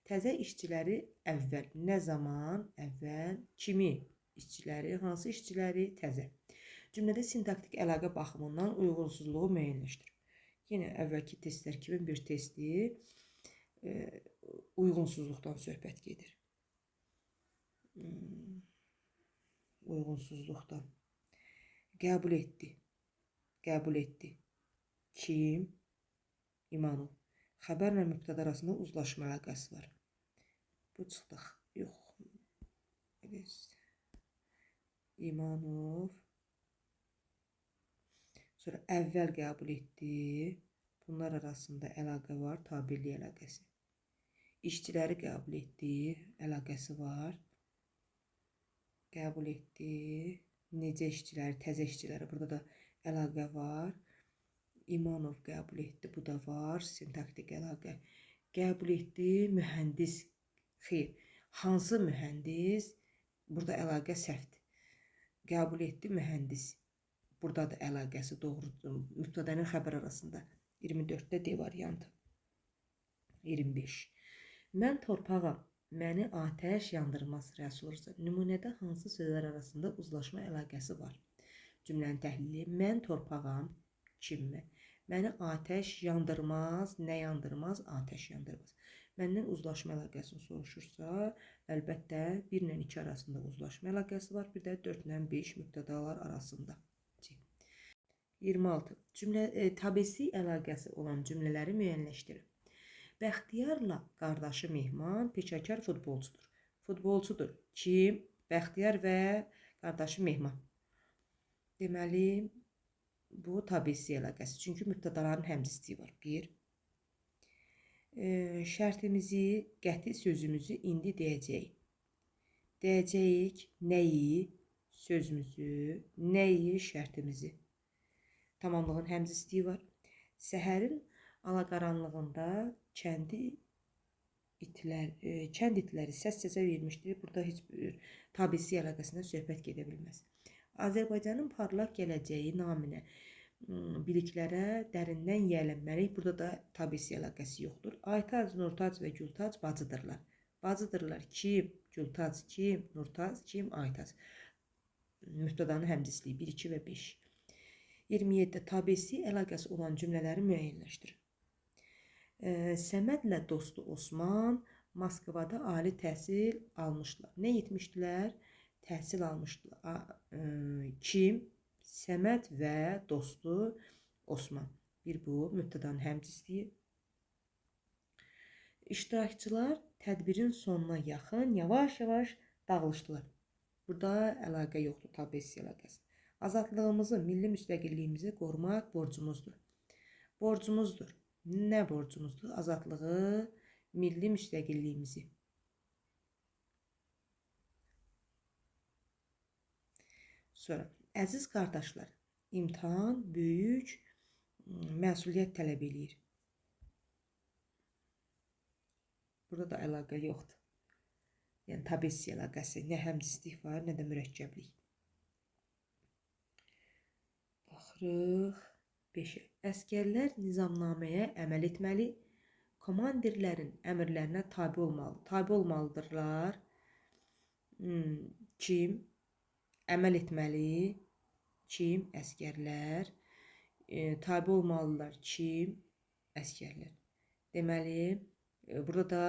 Təzə işçiləri əvvəl. Nə zaman? Əvvəl. Kimi? İşçiləri. Hansı işçiləri? Təzə. Cümlədə sintaktik əlaqə baxımından uyğunsuzluğu müəyyənləşdir. Yenə əvvəlki testlər kimi bir testdir. Uyğunsuzluqdan söhbət gedir. Uyğunsuzluqdan. Qəbul etdi. Qəbul etdi. Kim? İmanov. Xəbərlə mübtəda arasında uzlaşma əlaqəsi var. Bu çıxdıq. Yox. İmanov. Sonra əvvəl qəbul etdi. Bunlar arasında əlaqə var, tabirlik əlaqəsi. İşçiləri qəbul etdi, əlaqəsi var. Qəbul etdi. Necə işçiləri, təzə işçiləri, burada da əlaqə var. İmanov qəbul etdi, bu da var, sintaktik əlaqə. Qəbul etdi, mühəndis, xeyr, hansı mühəndis, burada əlaqə səhvdir. Qəbul etdi, mühəndis, burada da əlaqəsi doğrudur, mübtəda ilə xəbər arasında. 24-də D variantı. 25. Mən torpağam, məni atəş yandırmaz rəsursa. Nümunədə hansı sözlər arasında uzlaşma əlaqəsi var? Cümlənin təhlili. Mən torpağam, kimmi? Məni atəş yandırmaz, nə yandırmaz? Atəş yandırmaz. Məndən uzlaşma əlaqəsini soruşursa, əlbəttə 1 ilə 2 arasında uzlaşma əlaqəsi var, bir də 4 ilə 5 mübtədalar arasında. 26. Tabesi əlaqəsi olan cümlələri müəyyənləşdirin. Bəxtiyarla qardaşı Mehman peşəkar futbolçudur. Futbolçudur. Kim? Bəxtiyar və qardaşı Mehman. Deməli, bu tabesi əlaqəsi. Çünki mübtədaların həmzisliyi var. 1. Şərtimizi, qəti sözümüzü indi deyəcəyik. Deyəcəyik nəyi, sözümüzü, nəyi, şərtimizi. Tamamlığın həmzisliyi var. Səhərin alaqaranlığında kənd itləri səs-səsə vermişdir. Burada heç bir tabesi əlaqəsindən söhbət gedə bilməz. Azərbaycanın parlaq gələcəyi naminə biliklərə dərindən yiyələnməliyik. Burada da tabesi əlaqəsi yoxdur. Aytac, Nurtac və Gültac bacıdırlar. Bacıdırlar. Kim? Gültac kim? Nurtac kim? Aytac. Mübtədanın həmzisliyi 1, 2 və 5. 27-də tabesi əlaqəsi olan cümlələri müəyyənləşdirin. Səmədlə dostu Osman Moskvada ali təhsil almışlar. Nə etmişdilər? Təhsil almışdılar. Kim? Səməd və dostu Osman. Bir bu, mübtədanın həmzisliyi. İştirakçılar tədbirin sonuna yaxın yavaş-yavaş dağılışdılar. Burada əlaqə yoxdur, tabesi əlaqəsi. Azadlığımızı, milli müstəqilliyimizi qorumaq borcumuzdur. Borcumuzdur. Nə borcumuzdur? Azadlığı, milli müstəqilliyimizi. Sonra, əziz qardaşlar, imtahan böyük məsuliyyət tələb edir. Burada da əlaqə yoxdur. Yəni, tabesi əlaqəsi. Nə həmzislik var, nə də mürəkkəblik. Baxırıq. 5. Əskərlər nizamnaməyə əməl etməli, komandirlərin əmrlərinə tabi olmalı. Tabi olmalıdırlar. Kim? Əməl etməli. Kim? Əskərlər. Tabi olmalılar. Kim? Əskərlər. Deməli, burada da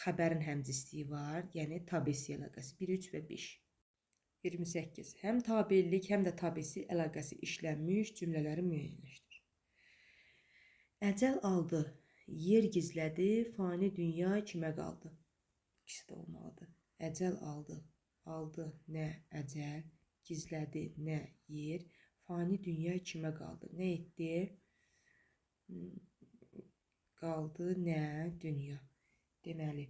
xəbərin həmzisliyi var. Yəni, tabesi əlaqəsi. 1, 3 və 5. 28. Həm tabellik, həm də tabesi əlaqəsi işlənmiş cümlələri müəyyənləşdir. Əcəl aldı, yer gizlədi, fani dünya kimə qaldı? İkisi də olmalıdır. Əcəl aldı, aldı nə əcəl, gizlədi nə yer, fani dünya kimə qaldı? Nə etdi? Qaldı nə dünya. Deməli,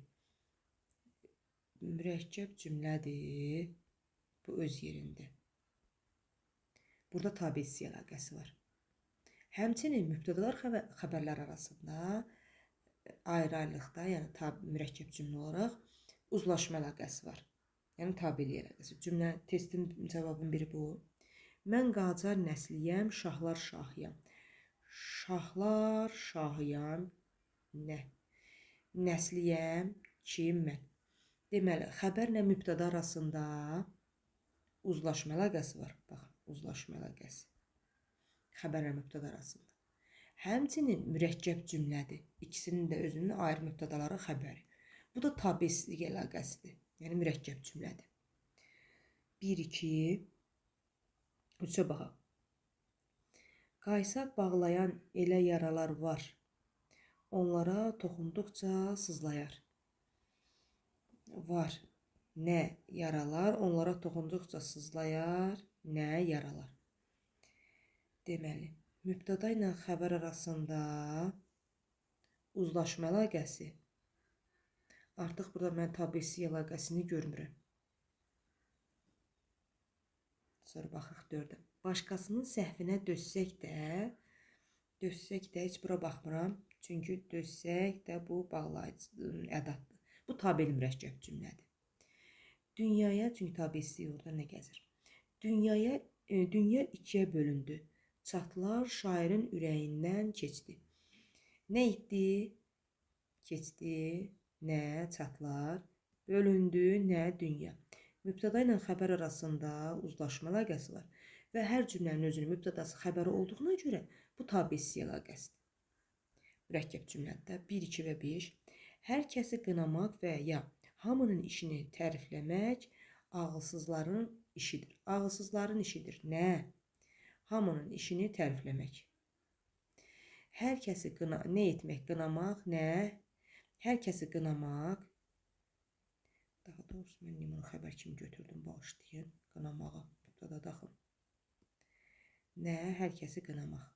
mürəkkəb cümlədir. Bu öz yerində. Burada tabesi əlaqəsi var. Həmçinin mübtədalar xəbərlər arasında ayrı-ayrılıqda, yəni mürəkkəb cümlə olaraq uzlaşma əlaqəsi var. Yəni tabeli əlaqəsi. Cümlə testin cavabın biri bu. Mən Qacar nəsliyəm, şahlar şahıyam. Şahlar şahıyam nə? Nəsliyəm, kim, mən. Deməli, xəbərlə mübtəda arasında uzlaşma əlaqəsi var. Baxın, uzlaşma əlaqəsi. Xəbərlə mübtəda arasında. Həmçinin mürəkkəb cümlədir. İkisinin də özünün ayrı mübtədaları xəbəri. Bu da tabesilik əlaqəsidir. Yəni mürəkkəb cümlədir. 1, 2, 3-ə baxaq. Qaysaq bağlayan elə yaralar var. Onlara toxunduqca sızlayar. Var. Nə yaralar? Onlara toxunduqca sızlayar. Nə yaralar? Deməli, Mübtəda ilə xəbər arasında uzlaşma əlaqəsi. Artıq burada mən tabiisi əlaqəsini görmürəm. Sonra baxıq 4-ə. Başqasının səhvinə dözsək də heç bura baxmıram. Çünki dözsək də bu bağlayıcı ədatdır. Bu tabeli mürəkkəb cümlədir. Dünyaya, çünki tabisi orada nə gəzir? Dünya ikiyə bölündü. Çatlar şairin ürəyindən keçdi. Nə etdi? Keçdi. Nə çatlar? Bölündü. Nə dünya? Mübtəda ilə xəbər arasında uzlaşma əlaqəsi var. Və hər cümlənin özünün mübtədası xəbəri olduğuna görə bu tabisi əlaqəsidir. Mürəkkəb cümlədə 1, 2 və 5. Hər kəsi qınamaq və ya hamının işini tərifləmək ağılsızların işidir. Ağılsızların işidir. Nə? Hamının işini tərifləmək. Hər kəsi nə etmək? Qınamaq. Nə? Hər kəsi qınamaq. Daha doğrusu mən bunu xəbər kimi götürdüm. Bağışlayın. Qınamağa. Burada daxil. Nə? Hər kəsi qınamaq.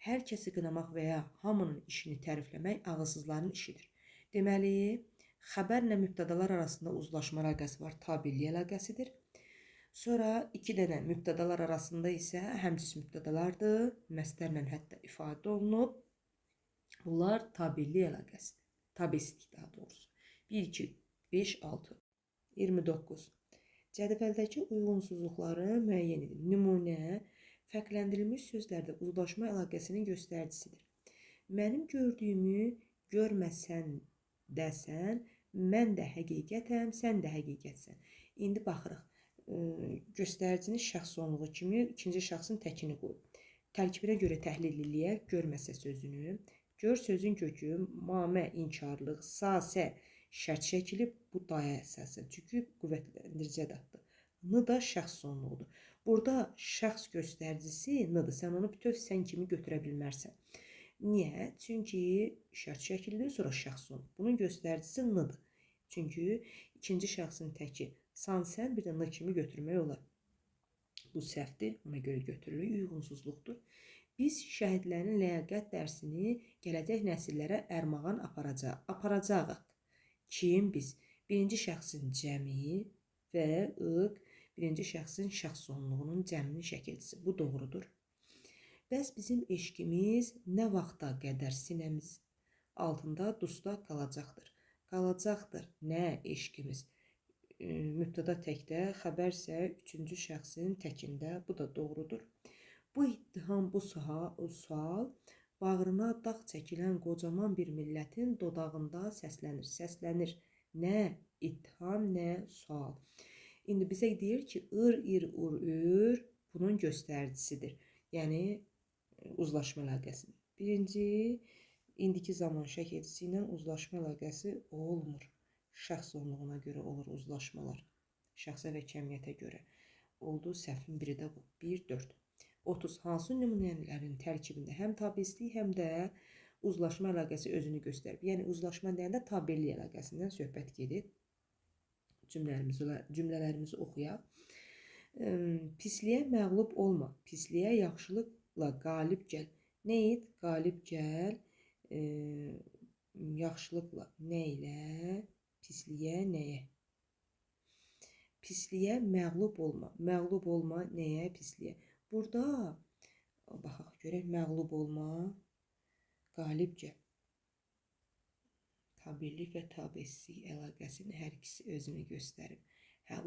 Hər kəsi qınamaq və ya hamının işini tərifləmək ağılsızların işidir. Deməli, xəbərlə mübtədalar arasında uzlaşma əlaqəsi var. Tabelli əlaqəsidir. Sonra 2 dənə mübtədalar arasında isə həmcis mübtədalardır. Məsdərlə hətta ifadə olunub. Bunlar tabelli əlaqəsidir. Tabeslik daha doğrusu. 1, 2, 5, 6. 29. Cədvəldəki uyğunsuzluqları müəyyən edin. Nümunə fərqləndirilmiş sözlərdə uzlaşma əlaqəsinin göstəricisidir. Mənim gördüyümü görməsən dəsən, mən də həqiqətəm, sən də həqiqətsən. İndi baxırıq. Göstəricinin şəxs sonluğu kimi ikinci şəxsin təkini qoyub. Tərkibinə görə təhlil eləyək görməsə sözünü. Gör sözün kökü mamə, inkarlıq, sasə şərt çəkilib bu daya əsasən. Çünki qüvvətlendirici ədatdır. N da şəxs sonluğudur. Burada şəxs göstəricisi n-dır. Sən onu bütöv sən kimi götürə bilmərsən. Niyə? Çünki şərt şəkildir, sonra şəxs sonluq. Bunun göstəricisi n-dır. Çünki ikinci şəxsin təki san sən bir də n kimi götürmək olar. Bu səhvdir, ona görə götürülür, uyğunsuzluqdur. Biz şəhidlərin ləyaqət dərsini gələcək nəsillərə ərmağan aparacağıq. Kim biz? Birinci şəxsin cəmi və ıq birinci şəxsin şəxs sonluğunun cəminin şəkilçisi. Bu doğrudur. Bəs bizim eşqimiz nə vaxta qədər sinəmiz altında dustaq qalacaqdır. Qalacaqdır. Nə eşqimiz? Mübtəda təkdə, xəbərsə üçüncü şəxsin təkində. Bu da doğrudur. Bu ittiham, bu sual bağrına dağ çəkilən qocaman bir millətin dodağında səslənir. Səslənir. Nə ittiham, nə sual. İndi bizə deyir ki, ır, ir, ur, ür bunun göstəricisidir. Yəni, uzlaşma əlaqəsi. Birinci, indiki zaman şəkilçisi ilə uzlaşma əlaqəsi olmur. Şəxs sonluğuna görə olur uzlaşmalar. Şəxsə və kəmiyyətə görə. Oldu səhvin biri də bu. 1, 4. 30. Hansı nümunələrin tərkibində həm tabislik, həm də uzlaşma əlaqəsi özünü göstərib. Yəni, uzlaşma deyəndə tabelli əlaqəsindən söhbət gedir. Cümlələrimizi oxuyaq. Pisliyə məğlub olma. Pisliyə yaxşılıqla qalib gəl. Nə et? Qalib gəl. Yaxşılıqla. Nə ilə? Pisliyə nəyə? Pisliyə məğlub olma. Məğlub olma nəyə? Pisliyə. Burada, baxaq görək, məğlub olma, qalib gəl. Tabellik və tabesizlik əlaqəsinin hər ikisi özünü göstərib.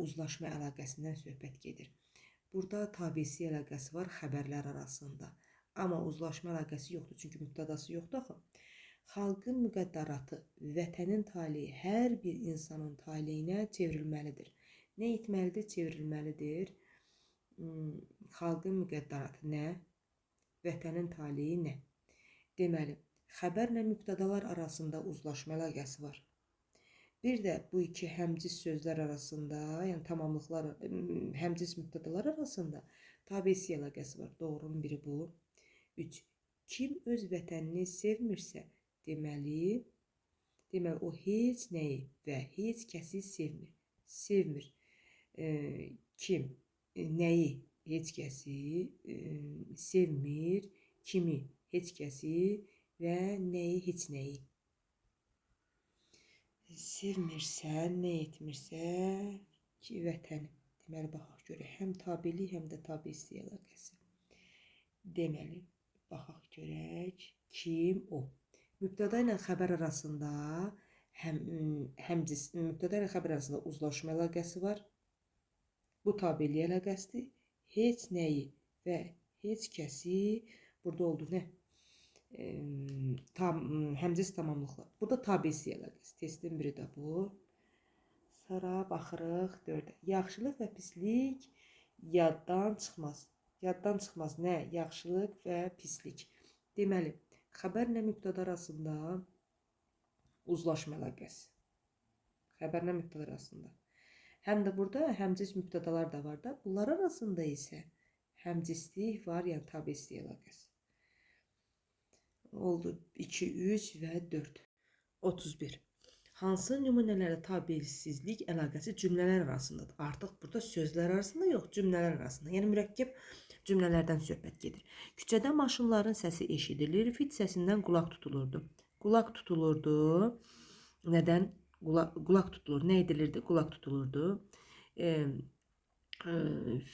Uzlaşma əlaqəsindən söhbət gedir. Burada tabesi əlaqəsi var xəbərlər arasında. Amma uzlaşma əlaqəsi yoxdur, çünki mübtədası yoxdur axı. Xalqın müqəddaratı, vətənin taleyi hər bir insanın taleyinə çevrilməlidir. Nə etməlidir? Çevrilməlidir. Xalqın müqəddaratı nə? Vətənin taleyi nə? Deməli, xəbərlə mübtədalar arasında uzlaşma əlaqəsi var. Bir də bu iki həmcis sözlər arasında, yəni tamamlıqlar, həmcis mübtədalar arasında tabesi əlaqəsi var. Doğrunun biri bu. 3. Kim öz vətənini sevmirsə, deməli o heç nəyi və heç kəsi sevmir. Sevmir. Kim nəyi heç kəsi, sevmir, kimi, heç kəsi və nəyi, heç nəyi. Sevmirsə, nə etmirsə ki, vətəni. Deməli, baxaq görək, həm tabilik, həm də tabi-hissi əlaqəsi. Deməli, baxaq görək, kim, o. Mübtəda ilə xəbər arasında mübtəda ilə xəbər arasında uzlaşma əlaqəsi var. Bu tabilik əlaqəsidir. Heç nəyi və heç kəsi burada oldu nə? Həmzəs tamamlıqlar. Burada tabi-hissi əlaqəsi. Testin biri də bu. Sonra baxırıq 4-ə. Yaxşılıq və pislik yaddan çıxmaz. Yaddan çıxmaz nə? Yaxşılıq və pislik. Deməli, xəbərlə mübtəda arasında uzlaşma əlaqəsi. Xəbərlə mübtəda arasında. Həm də burada həmcis mübtədalar da var da. Bunlar arasında isə həmcislik var, yəni tabi-hissi əlaqəsi. Oldu 2, 3 və 4. 31. Hansı nümunələrdə tabi-hissizlik əlaqəsi cümlələr arasındadır? Artıq burada sözlər arasında yox, cümlələr arasında. Yəni mürəkkəb cümlələrdən söhbət gedir. Küçədə maşınların səsi eşidilir, fit səsindən qulaq tutulurdu. Qulaq tutulurdu. Nədən? Qulaq tutulur. Nə edilirdi? Qulaq tutulurdu.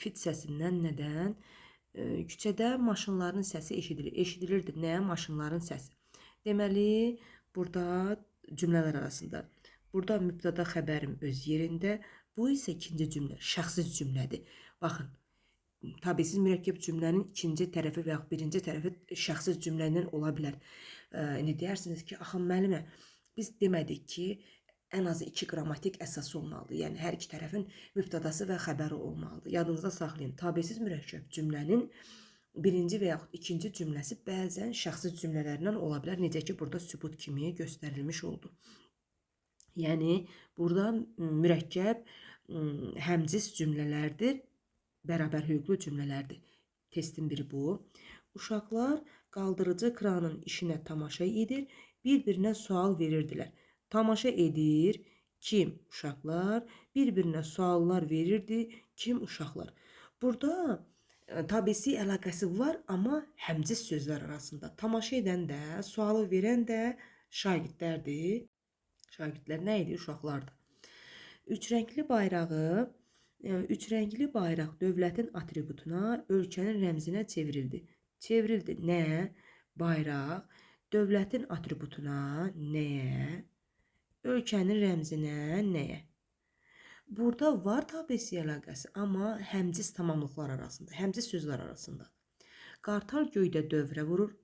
Fit səsindən nədən? Küçədə maşınların səsi eşidilir. Eşidilirdi. Nə? Maşınların səsi. Deməli, burada cümlələr arasında. Burada mübtəda xəbərim öz yerində. Bu isə ikinci cümlə, şəxsiz cümlədir. Baxın, tabi-siz mürəkkəb cümlənin ikinci tərəfi və yaxud birinci tərəfi şəxsiz cümlədən ola bilər. İndi deyirsiniz ki, axı müəllimə, biz demədik ki, ən azı 2 qrammatik əsası olmalıdır. Yəni, hər iki tərəfin mübtədası və xəbəri olmalıdır. Yadınızda saxlayın, tabi-siz mürəkkəb cümlənin birinci və yaxud ikinci cümləsi bəzən şəxsiz cümlələrdən ola bilər. Necə ki, burada sübut kimi göstərilmiş oldu. Yəni, burada mürəkkəb həmcis cümlələrdir, bərabər hüquqlu cümlələrdir. Testin biri bu. Uşaqlar qaldırıcı kranın işinə tamaşa edir, bir-birinə sual verirdilər. Tamaşa edir, kim? Uşaqlar. Bir-birinə suallar verirdi, kim? Uşaqlar. Burada tabi-hissi əlaqəsi var, amma həmcis sözlər arasında. Tamaşa edən də, sualı verən də şagirdlərdir. Şagirdlər nə edir? Uşaqlardır. Üçrəngli bayraq dövlətin atributuna, ölkənin rəmzinə çevrildi. Çevrildi nə? Bayraq dövlətin atributuna, nəyə? Ölkənin rəmzinə, nəyə? Burada var tabi-hissi əlaqəsi, amma həmcis tamamlıqlar arasında, həmcis sözlər arasında. Qartal göydə dövrə vurur.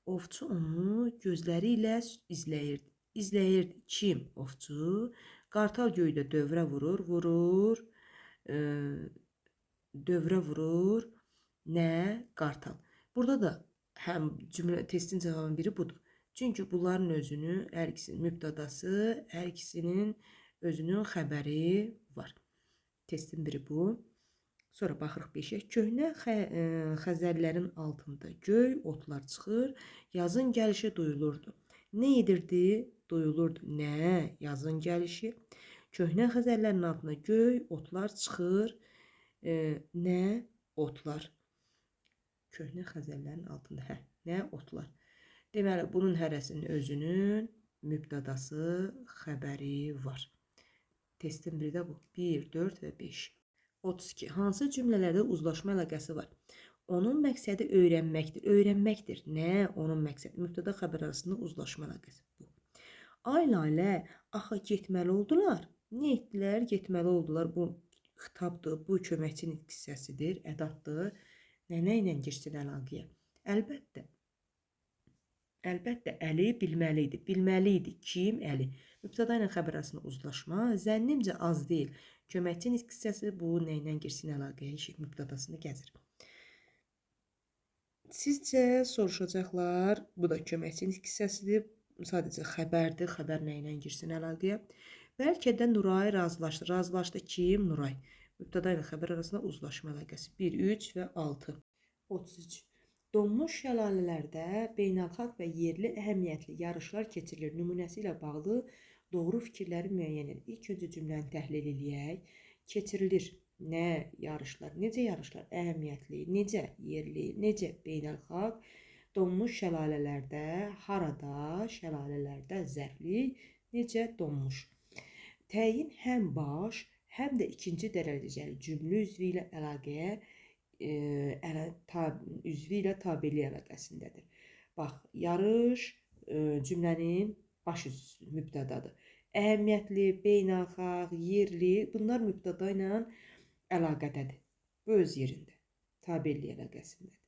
Ovçu onu gözləri ilə izləyirdi. İzləyirdi. Kim? Ovçu. Qartal göydə dövrə vurur. Dövrə vurur. Nə? Qartal. Burada da həm cümlə testin cavabının biri budur. Çünki bunların özünü, hər ikisinin mübtədası, hər ikisinin özünün xəbəri var. Testin biri bu. Sonra baxırıq 5-ə. Köhnə xəzəllərin altında göy otlar çıxır. Yazın gəlişi duyulurdu. Nə edirdi? Duyulurdu. Nə? Yazın gəlişi. Köhnə xəzəllərin altında göy otlar çıxır. Nə? Otlar. Köhnə xəzəllərin altında. Nə? Otlar. Deməli, bunun hərəsinin özünün mübtədası, xəbəri var. Testin biri də bu. 1, 4 və 5. 32. Hansı cümlələrdə uzlaşma əlaqəsi var? Onun məqsədi öyrənməkdir. Öyrənməkdir. Nə? Onun məqsədi. Mübtəda xəbər arasında uzlaşma əlaqəsi bu. Ay Lalə, axı getməli oldular. Nə etdilər? Getməli oldular. Bu xitabdır, bu köməkçi nitq hissəsidir, ədatdır. Nə ilə girsin əlaqəyə? Əlbəttə, Əli bilməli idi. Bilməli idi. Kim? Əli. Mübtəda ilə xəbər arasında uzlaşma zənnimcə az deyil. Köməkçi nitq hissəsi bu nə ilə girsin əlaqəyə mübtədasını gəzir. Sizcə soruşacaqlar, bu da köməkçi nitq hissəsidir. Sadəcə xəbərdir. Xəbər nə ilə girsin əlaqəyə? Bəlkə də Nuray razılaşdı. Razılaşdı kim? Nuray. Mübtəda ilə xəbər arasında uzlaşma əlaqəsi 1, 3 və 6. 33. Donmuş şəlalələrdə beynəlxalq və yerli əhəmiyyətli yarışlar keçirilir. Nümunəsi ilə bağlı doğru fikirləri müəyyən edin. İlk öncə cümləni təhlil edək. Keçirilir. Nə yarışlar, necə yarışlar? Əhəmiyyətli, necə yerli, necə beynəlxalq, donmuş şəlalələrdə, harada, şəlalələrdə zərflik, necə donmuş. Təyin həm baş, həm də ikinci dərəcəli cümlə üzvü ilə əlaqəyə, üzvü ilə tabeli əlaqəsindədir. Bax, yarış cümlənin baş üzvü mübtədadır. Əhəmiyyətli, beynəlxalq, yerli bunlar mübtəda ilə əlaqədədir. Bu öz yerində. Tabelli əlaqəsindədir.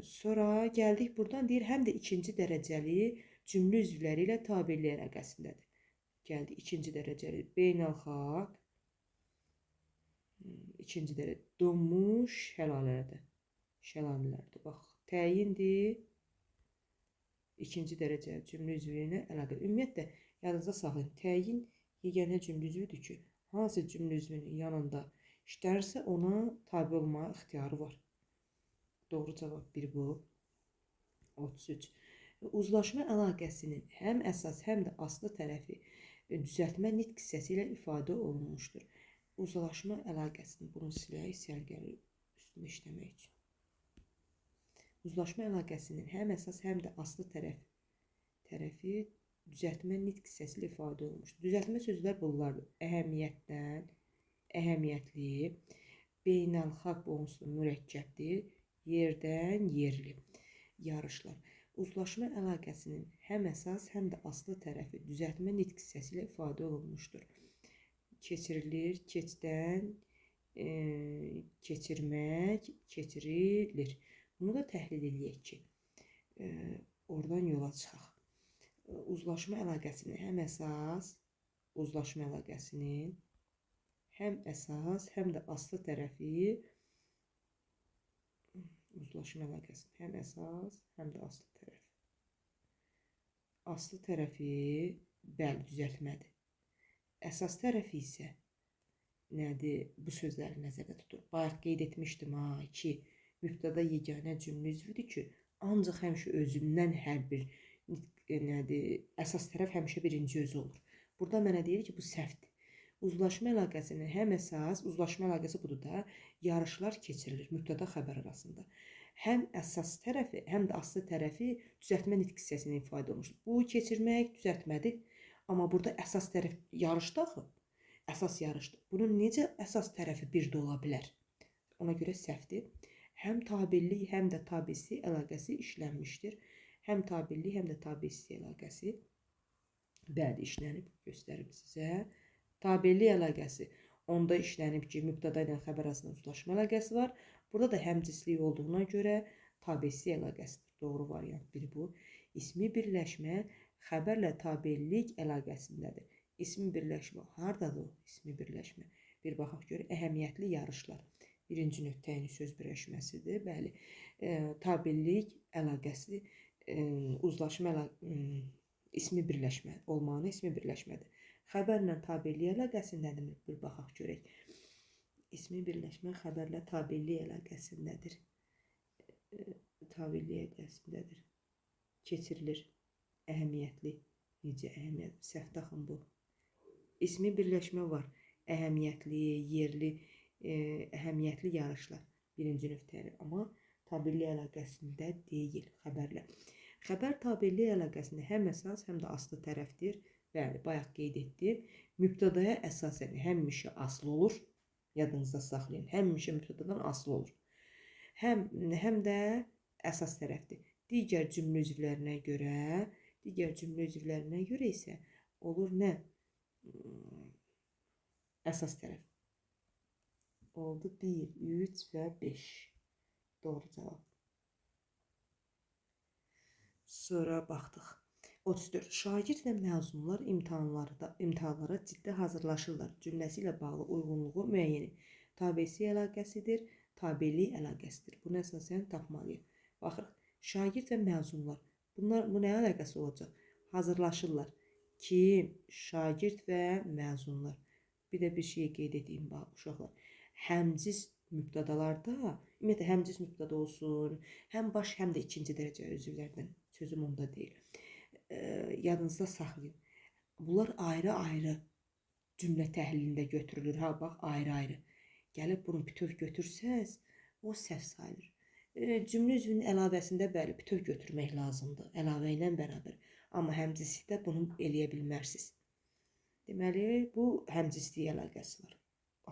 Sonra gəldik buradan deyir həm də ikinci dərəcəli cümlə üzvləri ilə tabelli əlaqəsindədir. Gəldi ikinci dərəcəli beynəlxalq ikinci dərəcə donmuş şəlalələrdə. Şəlalələrdə. Bax, təyindir. İkinci dərəcə cümlə üzvlüyünə əlaqə. Ümumiyyətlə yadınızda saxlayın. Təyin yeganə cümlə üzvüdür ki, hansı cümlə üzvünün yanında işlərsə ona tabe olma ixtiyarı var. Doğru cavab 1 bu. 33. Uzlaşma əlaqəsinin həm əsas, həm də aslı tərəfi düzəltmə nitq hissəsi ilə ifadə olunmuşdur. Uzlaşma əlaqəsini bunu silək, sərgəli üstündə işləmək üçün. Uzlaşma əlaqəsinin həm əsas, həm də aslı tərəfi düzəltmə nitq hissəsi ilə ifadə olunmuşdur. Düzəltmə sözlər bunlardır. Əhəmiyyətdən, əhəmiyyətli, beynəlxalq bonuslu mürəkkəbdir, yerdən, yerli. Yarışlar. Uzlaşma əlaqəsinin həm əsas, həm də aslı tərəfi düzəltmə nitq hissəsi ilə ifadə olunmuşdur. Keçirilir, keçdən, keçirmək, keçirilir. Bunu da təhlil edək ki, oradan yola çıxaq. Uzlaşma əlaqəsinin həm əsas, uzlaşma əlaqəsinin həm əsas, həm də aslı tərəfi uzlaşma əlaqəsinin həm əsas, həm də aslı tərəfi. Aslı tərəfi bəli düzəltmədir. Əsas tərəfi isə nədir? Bu sözləri nəzərdə tutur. Bayaq qeyd etmişdim ki, mübtəda yeganə cümlə üzvüdür ki, ancaq həmişə özündən hər bir əsas tərəf həmişə birinci özü olur. Burada mənə deyir ki, bu səhvdir. Uzlaşma əlaqəsinin həm əsas, uzlaşma əlaqəsi budur da, yarışlar keçirilir mübtəda xəbər arasında. Həm əsas tərəfi, həm də aslı tərəfi düzəltmə nitq hissəsini ifadə olunmuşdur. Bu keçirmək düzəltmədir. Amma burada əsas tərəf yarışda axı. Əsas yarışdır. Bunun necə əsas tərəfi bir də ola bilər? Ona görə səhvdir. Həm tabellik, həm də tabesi əlaqəsi işlənmişdir. Həm tabellik, həm də tabesi əlaqəsi bəli işlənib. Göstərim sizə. Tabellik əlaqəsi onda işlənib ki, mübtəda ilə xəbər arasında uzlaşma əlaqəsi var. Burada da həmcinslik olduğuna görə tabesi əlaqəsidir. Doğru variant biri bu. İsmi birləşmə xəbərlə tabellik əlaqəsindədir. İsmi birləşmə hardadır? İsmi birləşmə. Bir baxaq görək. Əhəmiyyətli yarışlar. Birinci nöqtəyinin söz birləşməsidir. Bəli. Tabellik əlaqəsi uzlaşma ismi birləşmə olmağına ismi birləşmədir. Xəbərlə tabellik əlaqəsindədir. Bir baxaq görək. İsmi birləşmə xəbərlə tabellik əlaqəsindədir. Tabellik əlaqəsindədir. Keçirilir. Əhəmiyyətli. Necə əhəmiyyətli? Səhv taxın bu. İsmi birləşmə var. Əhəmiyyətli, yerli, əhəmiyyətli yarışlar. Birinci nöqtəli. Amma tabellik əlaqəsində deyil xəbərlə. Xəbər tabellik əlaqəsində həm əsas, həm də aslı tərəfdir. Bəli, bayaq qeyd etdim. Mübtədaya əsasən həmişə aslı olur. Yadınızda saxlayın. Həmişə mübtədadan aslı olur. Həm də əsas tərəfdir. Digər cümlə üzvlərinə görə isə olur nə? Əsas tərəf. Oldu 1, 3 və 5. Doğru cavab. Sonra baxdıq. 34. Şagird və məzunlar imtahanlara ciddi hazırlaşırlar. Cümləsi ilə bağlı uyğunluğu müəyyəni. Tabesi əlaqəsidir, tabellik əlaqəsidir. Bunu əsasən tapmalıyıq. Baxırıq. Şagird və məzunlar. Bu nə əlaqəsi olacaq? Hazırlaşırlar. Kim? Şagird və məzunlar. Bir də bir şey qeyd edeyim, uşaqlar. Həmciz mübtədalarda, ümumiyyətlə həmciz mübtəda olsun, həm baş, həm də ikinci dərəcə üzvlərdən sözüm onda deyil. Yadınızda saxlayın. Bunlar ayrı-ayrı cümlə təhlilində götürülür. Ha, bax, ayrı-ayrı. Gəlib bunu bütöv götürsəz, o səhv sayılır. Cümlə üzvünün əlavəsində bəli, bütöv götürmək lazımdır, əlavə ilə bərabər. Amma həmcinslikdə bunu eləyə bilmərsiniz. Deməli, bu həmcinslik əlaqəsi var.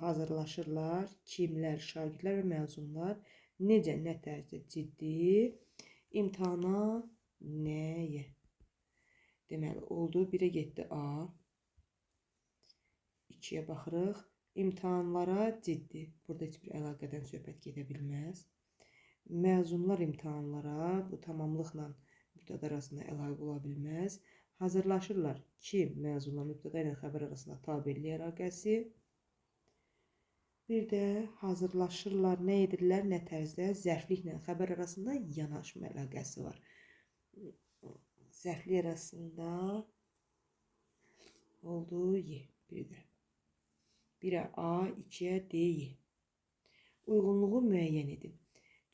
Hazırlaşırlar kimlər, şagirdlər və məzunlar necə, nə tərzdə ciddi imtahana nəyə? Deməli, oldu, 1-ə getdi A. 2-yə baxırıq. İmtahanlara ciddi. Burada heç bir əlaqədən söhbət gedə bilməz. Məzunlar imtahanlara, bu tamamlıqla mübtəda arasında əlaqə ola bilməz. Hazırlaşırlar ki, məzunlar mübtəda ilə xəbər arasında tabellik əlaqəsi. Bir də hazırlaşırlar, nə edirlər, nə tərzdə zərfliklə xəbər arasında yanaşma əlaqəsi var. Zərflik arasında oldu Y. Bir də 1-ə A, 2-yə D, Y. Uyğunluğu müəyyən edin.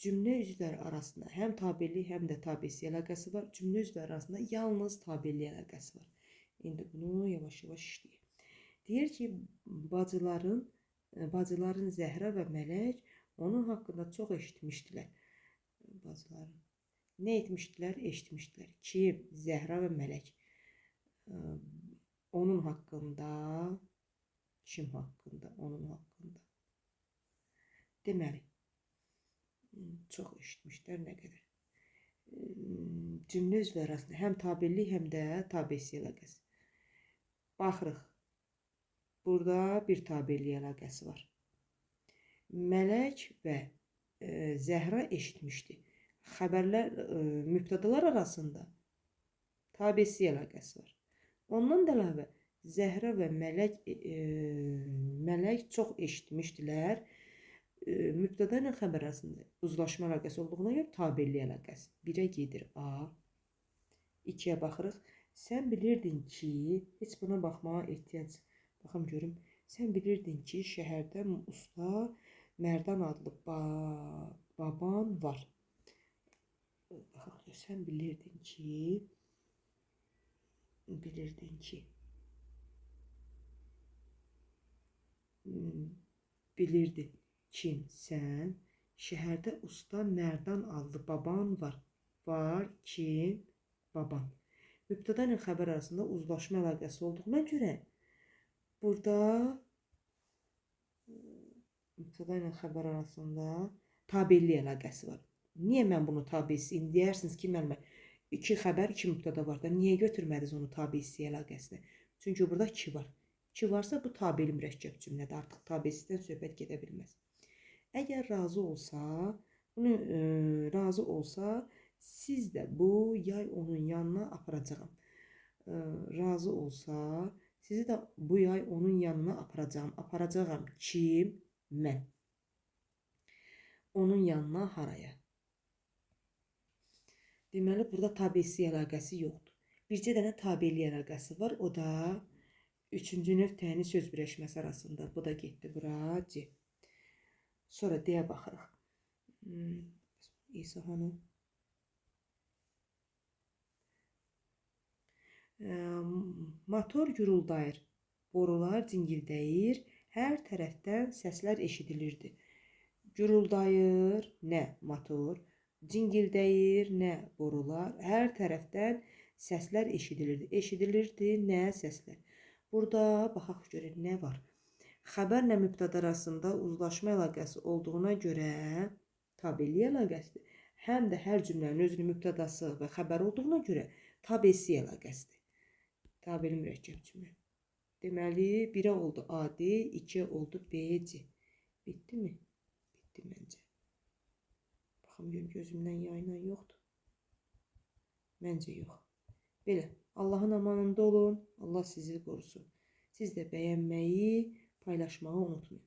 Cümlə üzvləri arasında həm tabellik, həm də tabesi əlaqəsi var. Cümlə üzvləri arasında yalnız tabellik əlaqəsi var. İndi bunu yavaş-yavaş işləyək. Deyir ki, bacıların Zəhra və Mələk onun haqqında çox eşitmişdilər. Bacıların nə etmişdilər? Eşitmişdilər. Kim? Zəhra və Mələk. Onun haqqında, kim haqqında? Onun haqqında. Deməli, çox eşitmişlər, nə qədər. Cümlə üzvləri arasında həm tabellik, həm də tabesi əlaqəsi. Baxırıq. Burada bir tabellik əlaqəsi var. Mələk və Zəhra eşitmişdi. Xəbərlər, mübtədalar arasında tabesi əlaqəsi var. Ondan da əlavə Zəhra və Mələk çox eşitmişdilər. Mübtəda ilə xəbər arasında uzlaşma əlaqəsi olduğuna görə tabellik əlaqəsi. 1-ə gedir A. 2-yə baxırıq. Sən bilirdin ki, heç buna baxmağa ehtiyac. Baxım görüm. Sən bilirdin ki, şəhərdə usta Mərdan adlı baban var. Baxaq, sən bilirdin ki, bilirdin kim sən? Şəhərdə usta Mərdan adlı baban var. Var, kim? Baban. Mübtəda ilə xəbər arasında uzlaşma əlaqəsi olduğuna görə burada mübtəda ilə xəbər arasında tabellik əlaqəsi var. Niyə mən bunu tabesiyim? Deyirsiniz ki, müəllimə, 2 xəbər, 2 mübtəda var da, niyə götürmədiniz onu tabesi əlaqəsinə? Çünki burada 2 var. 2 varsa bu tabeli mürəkkəb cümlədə artıq tabesidən söhbət gedə bilməz. Əgər razı olsa, siz də bu yay onun yanına aparacağım. Razı olsa, sizi də bu yay onun yanına aparacağım. Aparacağım kim? Mən. Onun yanına haraya? Deməli, burada tabesi əlaqəsi yoxdur. Bircə dənə tabeli əlaqəsi var. O da 3-cü növ təyini söz birləşməsi arasında. Bu da getdi bura C. Sonra D-yə baxırıq. İsa hanım. Motor guruldayır. Borular cingildəyir. Hər tərəfdən səslər eşidilirdi. Guruldayır, nə? Motor. Cingildəyir, nə? Borular. Hər tərəfdən səslər eşidilirdi. Eşidilirdi, nə? Səslər. Burada baxaq görək nə var. Xəbərlə mübtəda arasında uzlaşma əlaqəsi olduğuna görə tabellik əlaqəsidir. Həm də hər cümlənin özünün mübtədası və xəbər olduğuna görə tabesi əlaqəsidir. Tabeli mürəkkəb cümlə. Deməli, 1-ə oldu AD, 2-ə oldu BC. Bitdimi? Bitdi məncə. Baxım görüm gözümdən yayınan yoxdur. Məncə yox. Belə, Allahın amanında olun. Allah sizi qorusun. Siz də bəyənməyi, paylaşmağı unutmayın.